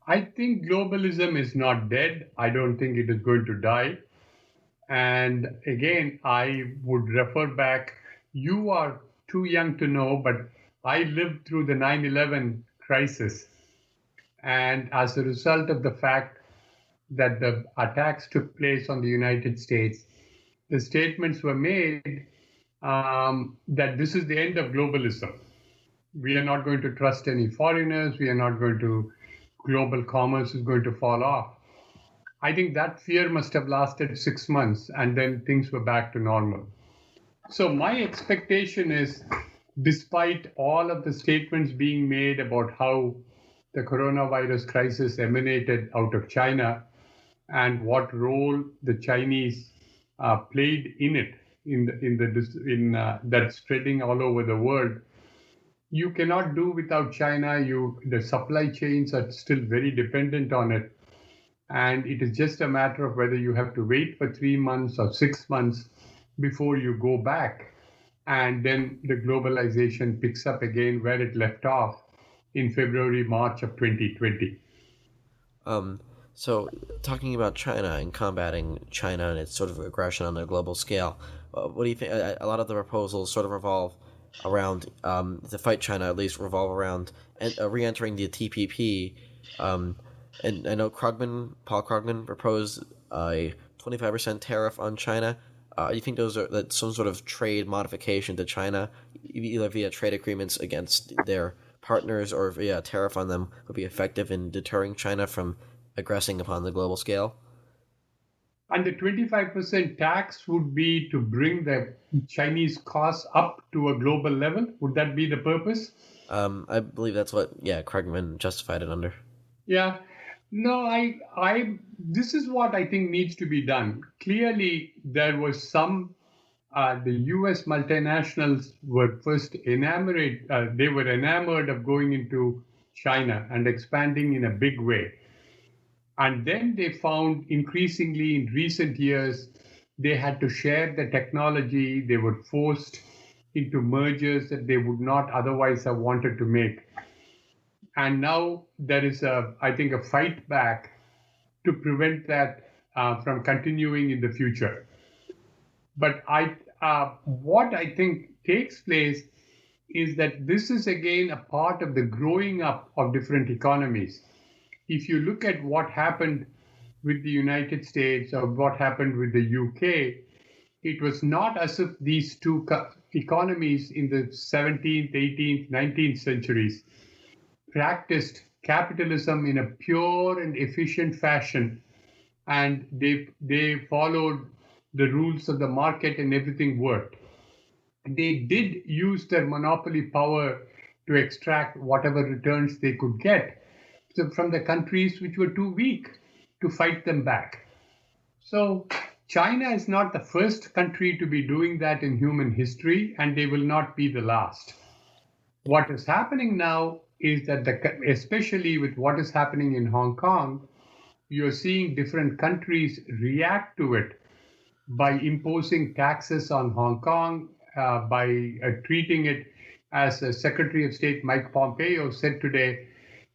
I think globalism is not dead. I don't think it is going to die. And again, I would refer back. You are too young to know, but I lived through the 9/11 crisis. And as a result of the fact that the attacks took place on the United States, the statements were made that this is the end of globalism. We are not going to trust any foreigners. We are not going to, global commerce is going to fall off. I think that fear must have lasted 6 months, and then things were back to normal. So my expectation is, despite all of the statements being made about how the coronavirus crisis emanated out of China and what role the Chinese played in it, that spreading all over the world, you cannot do without China. The supply chains are still very dependent on it. And it is just a matter of whether you have to wait for 3 months or 6 months before you go back. And then the globalization picks up again where it left off in February, March of 2020. So talking about China and combating China and its sort of aggression on a global scale, what do you think? A lot of the proposals sort of revolve around, to fight China at least, revolve around re-entering the TPP. And I know Paul Krugman proposed a 25% tariff on China. You think that's some sort of trade modification to China, either via trade agreements against their partners or via a tariff on them, would be effective in deterring China from aggressing upon the global scale? And the 25% tax would be to bring the Chinese costs up to a global level. Would that be the purpose? I believe that's what Krugman justified it under. Yeah. No, this is what I think needs to be done. Clearly, there was the US multinationals were first enamored, they were enamored of going into China and expanding in a big way. And then they found increasingly in recent years, they had to share the technology. They were forced into mergers that they would not otherwise have wanted to make. And now there is I think, a fight back to prevent that from continuing in the future. But what I think takes place is that this is again a part of the growing up of different economies. If you look at what happened with the United States or what happened with the UK, it was not as if these two economies in the 17th, 18th, 19th centuries practiced capitalism in a pure and efficient fashion, and they followed the rules of the market and everything worked. They did use their monopoly power to extract whatever returns they could get from the countries which were too weak to fight them back. So China is not the first country to be doing that in human history, and they will not be the last. What is happening now is that, especially with what is happening in Hong Kong, you're seeing different countries react to it by imposing taxes on Hong Kong, by treating it, as Secretary of State Mike Pompeo said today,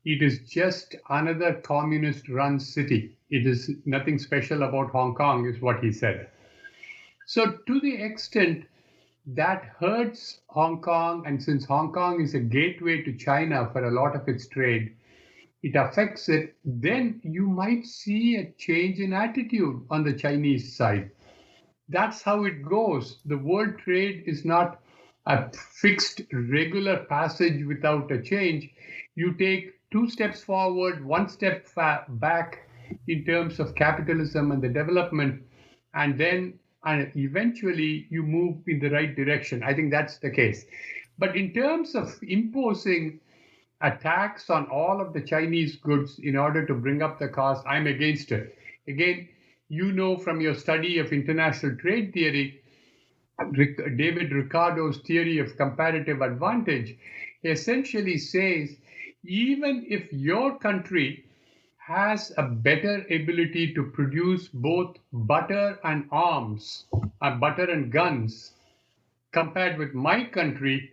it is just another communist-run city. It is nothing special about Hong Kong, is what he said. So to the extent that hurts Hong Kong. And since Hong Kong is a gateway to China for a lot of its trade, it affects it, then you might see a change in attitude on the Chinese side. That's how it goes. The world trade is not a fixed, regular passage without a change. You take two steps forward, one step back in terms of capitalism and the development, and then eventually you move in the right direction. I think that's the case. But in terms of imposing a tax on all of the Chinese goods in order to bring up the cost, I'm against it. Again, you know from your study of international trade theory, David Ricardo's theory of comparative advantage essentially says even if your country has a better ability to produce both butter and arms, butter and guns, compared with my country,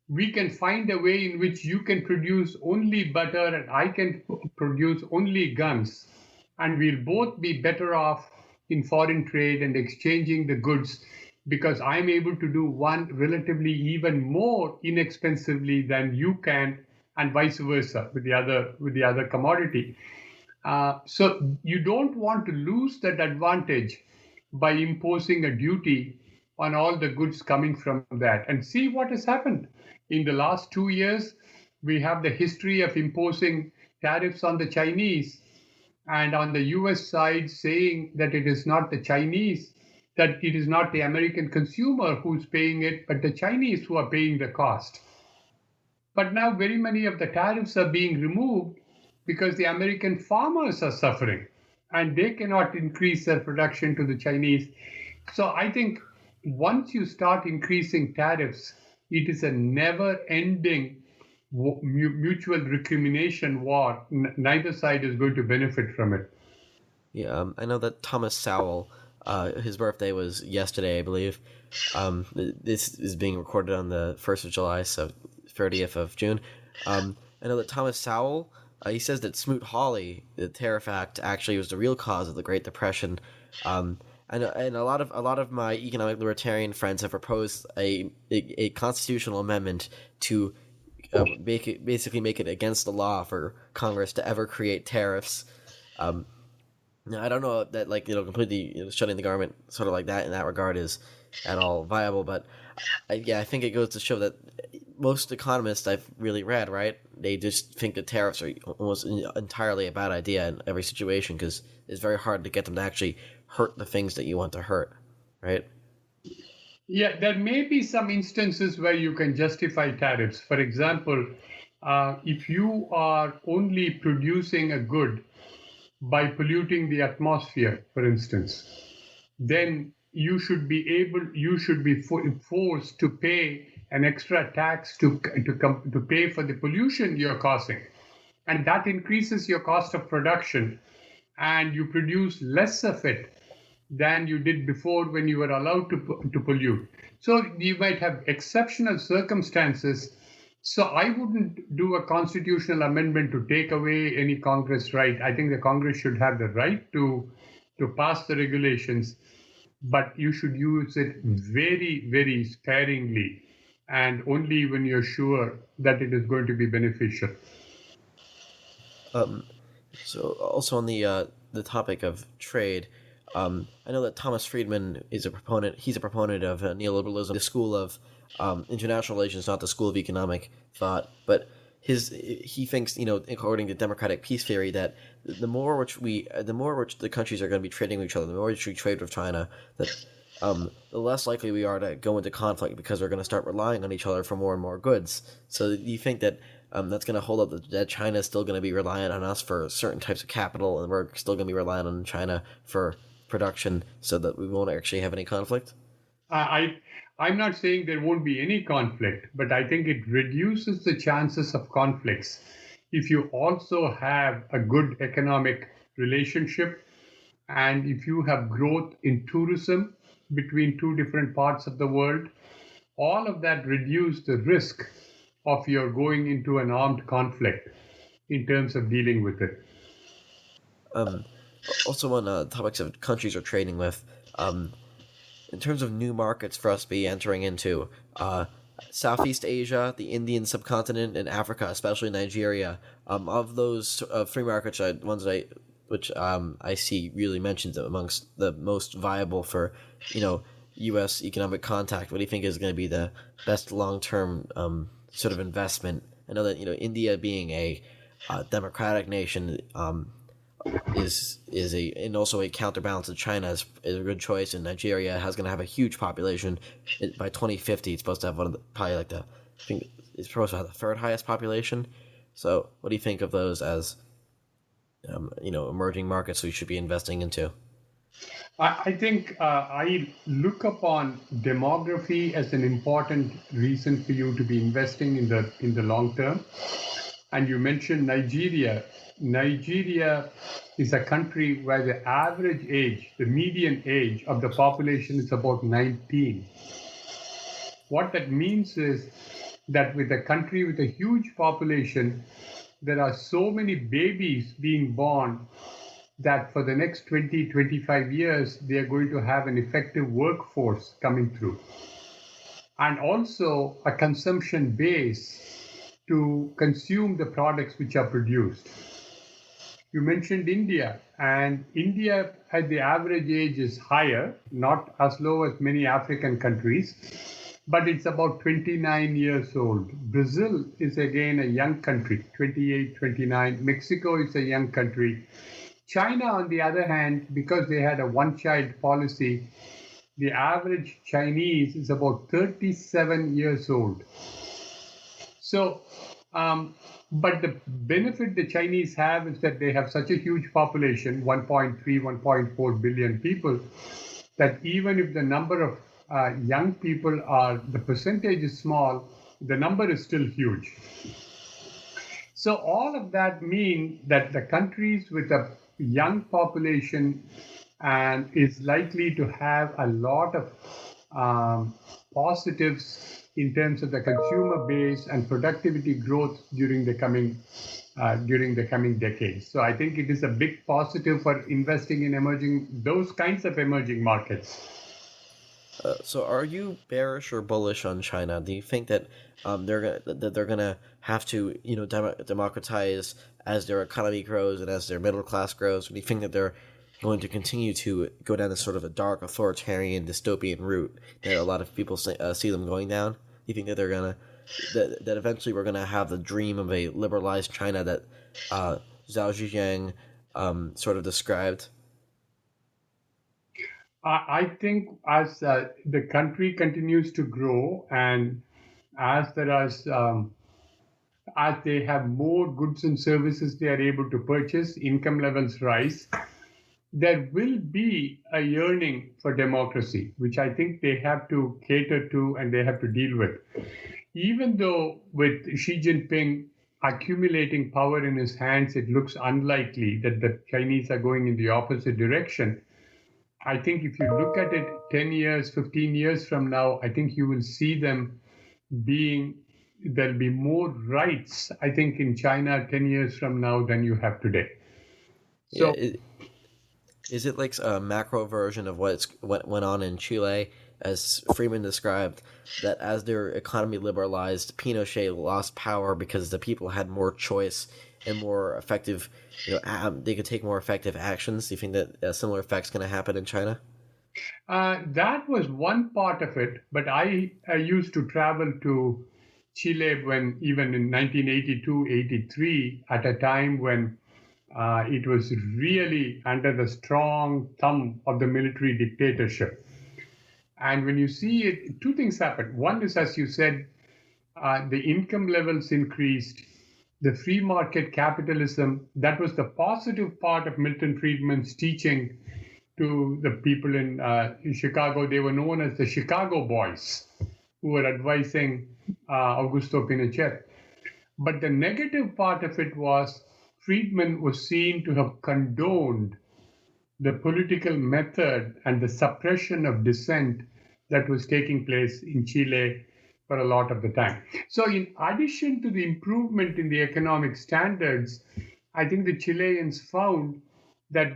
we can find a way in which you can produce only butter and I can produce only guns. And we'll both be better off in foreign trade and exchanging the goods because I'm able to do one relatively even more inexpensively than you can, and vice versa with the other commodity. So you don't want to lose that advantage by imposing a duty on all the goods coming from that. And see what has happened. In the last 2 years, we have the history of imposing tariffs on the Chinese, and on the US side saying that it is not the Chinese, that it is not the American consumer who's paying it, but the Chinese who are paying the cost. But now very many of the tariffs are being removed because the American farmers are suffering and they cannot increase their production to the Chinese. So I think once you start increasing tariffs, it is a never-ending mutual recrimination war. Neither side is going to benefit from it. Yeah, I know that Thomas Sowell, his birthday was yesterday, I believe. This is being recorded on the 1st of July, so 30th of June. I know that Thomas Sowell, he says that Smoot-Hawley, the Tariff Act, actually was the real cause of the Great Depression. And a lot of my economic libertarian friends have proposed a constitutional amendment to basically make it against the law for Congress to ever create tariffs. Now, I don't know that completely shutting the government sort of like that in that regard is at all viable, but I think it goes to show that most economists I've really read, right, they just think that tariffs are almost entirely a bad idea in every situation because it's very hard to get them to actually hurt the things that you want to hurt, right? Yeah, there may be some instances where you can justify tariffs. For example, if you are only producing a good by polluting the atmosphere, for instance, then you should be forced to pay an extra tax to pay for the pollution you're causing. And that increases your cost of production and you produce less of it than you did before when you were allowed to pollute. So you might have exceptional circumstances. So I wouldn't do a constitutional amendment to take away any Congress right. I think the Congress should have the right to pass the regulations, but you should use it very, very sparingly and only when you're sure that it is going to be beneficial. So also on the topic of trade, I know that Thomas Friedman is a proponent. He's a proponent of neoliberalism, the school of international relations, not the school of economic thought. But he thinks, according to democratic peace theory, that the more which the countries are going to be trading with each other, the more which we trade with China, that the less likely we are to go into conflict because we're going to start relying on each other for more and more goods. So do you think that that's going to hold up that China is still going to be reliant on us for certain types of capital, and we're still going to be reliant on China for production, so that we won't actually have any conflict? I'm not saying there won't be any conflict, but I think it reduces the chances of conflicts if you also have a good economic relationship and if you have growth in tourism between two different parts of the world. All of that reduce the risk of your going into an armed conflict in terms of dealing with it. Also on topics of countries we're trading with, in terms of new markets for us to be entering into, Southeast Asia, the Indian subcontinent, and Africa, especially Nigeria. Of those free markets, I see really mentioned amongst the most viable for, U.S. economic contact. What do you think is going to be the best long-term sort of investment? I know that India being a democratic nation is a and also a counterbalance to China is a good choice, and Nigeria has going to have a huge population. By 2050. It's supposed to have I think it's supposed to have the third highest population. So, what do you think of those as emerging markets we should be investing into? I think I look upon demography as an important reason for you to be investing in the long term. And you mentioned Nigeria. Nigeria is a country where the average age, the median age of the population is about 19. What that means is that with a country with a huge population, there are so many babies being born that for the next 20, 25 years, they are going to have an effective workforce coming through. And also a consumption base to consume the products which are produced. You mentioned India, and India at the average age is higher, not as low as many African countries, but it's about 29 years old. Brazil is again a young country, 28, 29. Mexico is a young country. China, on the other hand, because they had a one-child policy, the average Chinese is about 37 years old. So, but the benefit the Chinese have is that they have such a huge population, 1.3, 1.4 billion people, that even if the number of young people the percentage is small, the number is still huge. So all of that mean that the countries with a young population and is likely to have a lot of positives in terms of the consumer base and productivity growth during the coming decades. So I think it is a big positive for investing in those kinds of emerging markets. So, are you bearish or bullish on China? Do you think that they're gonna have to democratize as their economy grows and as their middle class grows? Or do you think that they're going to continue to go down this sort of a dark authoritarian dystopian route that a lot of people see them going down? Do you think that they're gonna that eventually we're gonna have the dream of a liberalized China that Zhao Zhejiang sort of described? I think as the country continues to grow and as as they have more goods and services they are able to purchase, income levels rise, there will be a yearning for democracy, which I think they have to cater to and they have to deal with. Even though with Xi Jinping accumulating power in his hands, it looks unlikely that the Chinese are going in the opposite direction. I think if you look at it 10 years, 15 years from now, I think you will see them there'll be more rights, I think, in China 10 years from now than you have today. So, is it like a macro version of what went on in Chile, as Freeman described, that as their economy liberalized, Pinochet lost power because the people had more choice and more effective, they could take more effective actions? Do you think that a similar effect's going to happen in China? that was one part of it, but I used to travel to Chile even in 1982, 83, at a time when it was really under the strong thumb of the military dictatorship. And when you see it, two things happened. One is, as you said, the income levels increased, the free market capitalism, that was the positive part of Milton Friedman's teaching to the people in Chicago. They were known as the Chicago Boys, who were advising Augusto Pinochet. But the negative part of it was Friedman was seen to have condoned the political method and the suppression of dissent that was taking place in Chile for a lot of the time. So in addition to the improvement in the economic standards, I think the Chileans found that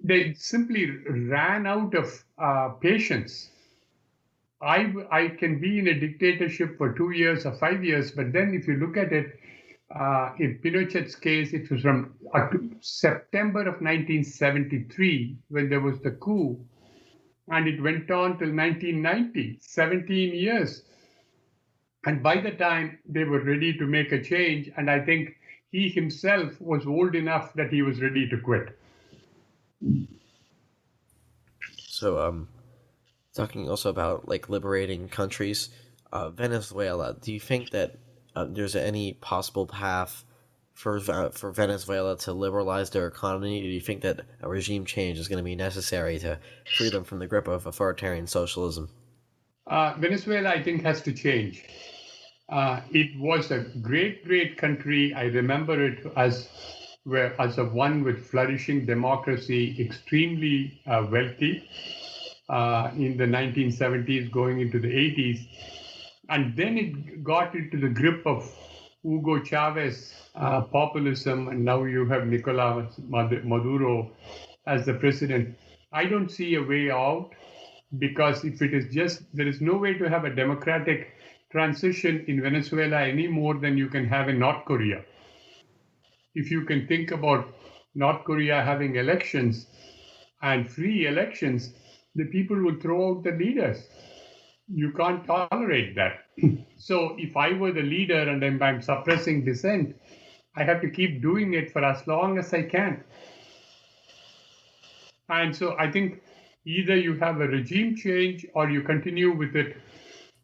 they simply ran out of patience. I can be in a dictatorship for 2 years or 5 years, but then if you look at it, in Pinochet's case, it was from September of 1973 when there was the coup, and it went on till 1990, 17 years. And by the time they were ready to make a change, and I think he himself was old enough that he was ready to quit. So, talking also about like liberating countries, Venezuela. Do you think that there's any possible path for Venezuela to liberalize their economy? Do you think that a regime change is going to be necessary to free them from the grip of authoritarian socialism? Venezuela, I think, has to change. It was a great, great country. I remember it as a one with flourishing democracy, extremely wealthy in the 1970s, going into the 80s. And then it got into the grip of Hugo Chavez populism, and now you have Nicolas Maduro as the president. I don't see a way out, because if it is just, there is no way to have a democratic transition in Venezuela any more than you can have in North Korea. If you can think about North Korea having elections and free elections, the people will throw out the leaders. You can't tolerate that. So if I were the leader and I'm suppressing dissent, I have to keep doing it for as long as I can. And so I think either you have a regime change or you continue with it.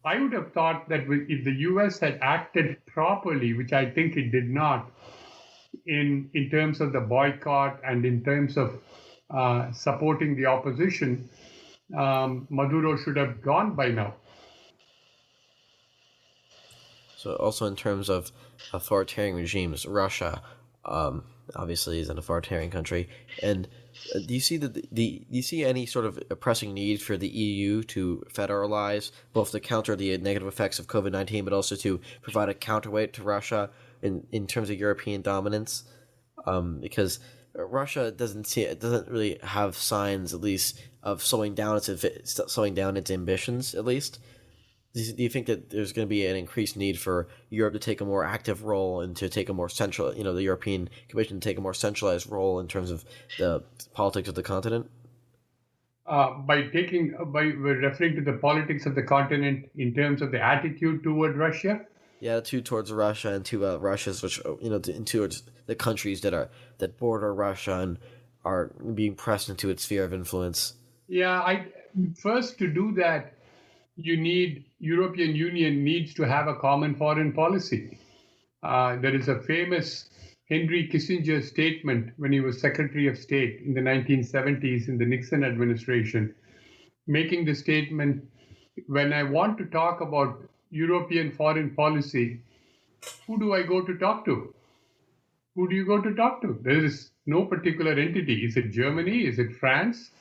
I would have thought that if the US had acted properly, which I think it did not, in terms of the boycott and in terms of supporting the opposition, Maduro should have gone by now. So, also in terms of authoritarian regimes, Russia obviously is an authoritarian country. And do you see any sort of pressing need for the EU to federalize, both to counter the negative effects of COVID-19, but also to provide a counterweight to Russia in terms of European dominance? Because Russia doesn't really have signs, at least, of slowing down its ambitions, at least. Do you think that there's going to be an increased need for Europe to take a more active role and to take a more central, the European Commission to take a more centralized role in terms of the politics of the continent? By referring to the politics of the continent in terms of the attitude toward Russia? Yeah, attitude towards Russia and to Russia's, which towards the countries that border Russia and are being pressed into its sphere of influence. Yeah, first to do that, European Union needs to have a common foreign policy. There is a famous Henry Kissinger statement when he was Secretary of State in the 1970s in the Nixon administration, making the statement, when I want to talk about European foreign policy, who do I go to talk to? Who do you go to talk to? There is no particular entity. Is it Germany? Is it France?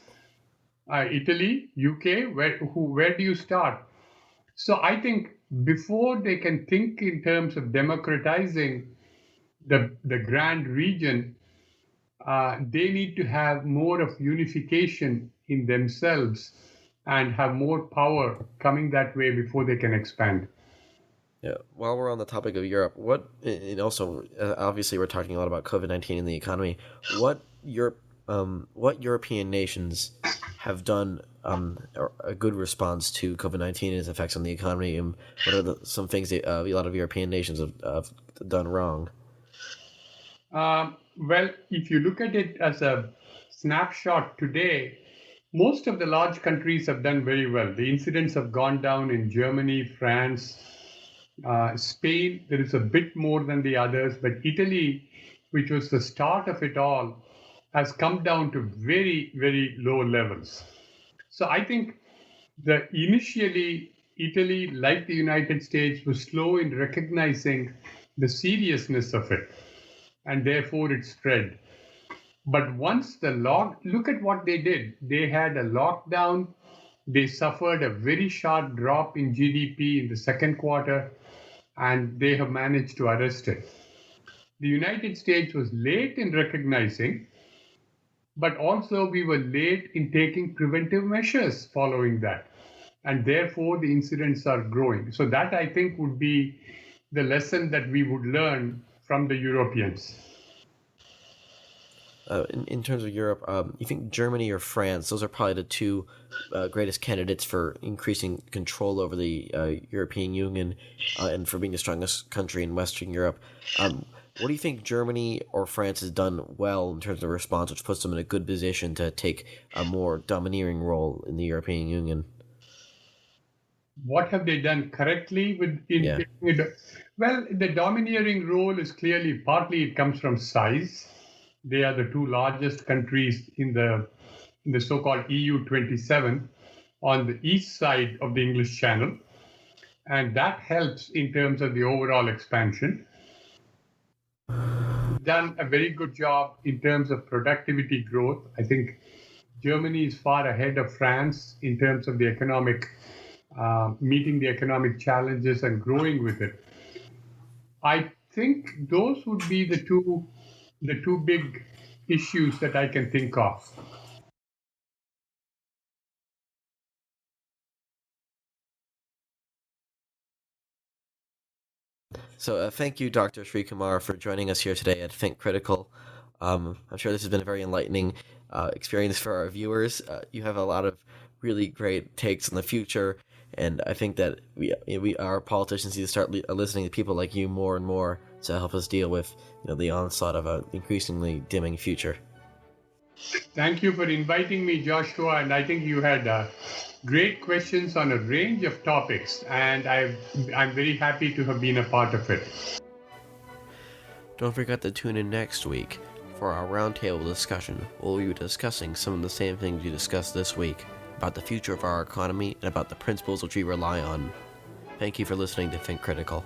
Italy, UK, where do you start? So I think before they can think in terms of democratizing the grand region, they need to have more of unification in themselves and have more power coming that way before they can expand. Yeah. While we're on the topic of Europe, and also obviously we're talking a lot about COVID-19 and the economy. What European nations have done a good response to COVID-19 and its effects on the economy, and what are some things that a lot of European nations have done wrong? Well, if you look at it as a snapshot today, most of the large countries have done very well. The incidents have gone down in Germany, France, Spain. There is a bit more than the others, but Italy, which was the start of it all, has come down to very, very low levels. So I think that initially Italy, like the United States, was slow in recognizing the seriousness of it, and therefore it spread. But once look at what they did. They had a lockdown. They suffered a very sharp drop in GDP in the second quarter, and they have managed to arrest it. The United States was late in recognizing, but also we were late in taking preventive measures following that. And therefore, the incidents are growing. So, that I think would be the lesson that we would learn from the Europeans. In terms of Europe, you think Germany or France? Those are probably the two greatest candidates for increasing control over the European Union and for being the strongest country in Western Europe. What do you think Germany or France has done well in terms of response, which puts them in a good position to take a more domineering role in the European Union? What have they done correctly Yeah. well, the domineering role is clearly partly it comes from size. They are the two largest countries in the so-called EU 27 on the east side of the English Channel, and that helps in terms of the overall expansion. Done a very good job in terms of productivity growth. I think Germany is far ahead of France in terms of the economic meeting the economic challenges and growing with it. I think those would be the two big issues that I can think of. So thank you, Dr. Sri-Kumar, for joining us here today at Think Critical. I'm sure this has been a very enlightening experience for our viewers. You have a lot of really great takes on the future, and I think that our politicians need to start listening to people like you more and more to help us deal with the onslaught of an increasingly dimming future. Thank you for inviting me, Joshua, and I think you had great questions on a range of topics, and I'm very happy to have been a part of it. Don't forget to tune in next week for our roundtable discussion. We'll be discussing some of the same things we discussed this week about the future of our economy and about the principles which we rely on. Thank you for listening to Think Critical.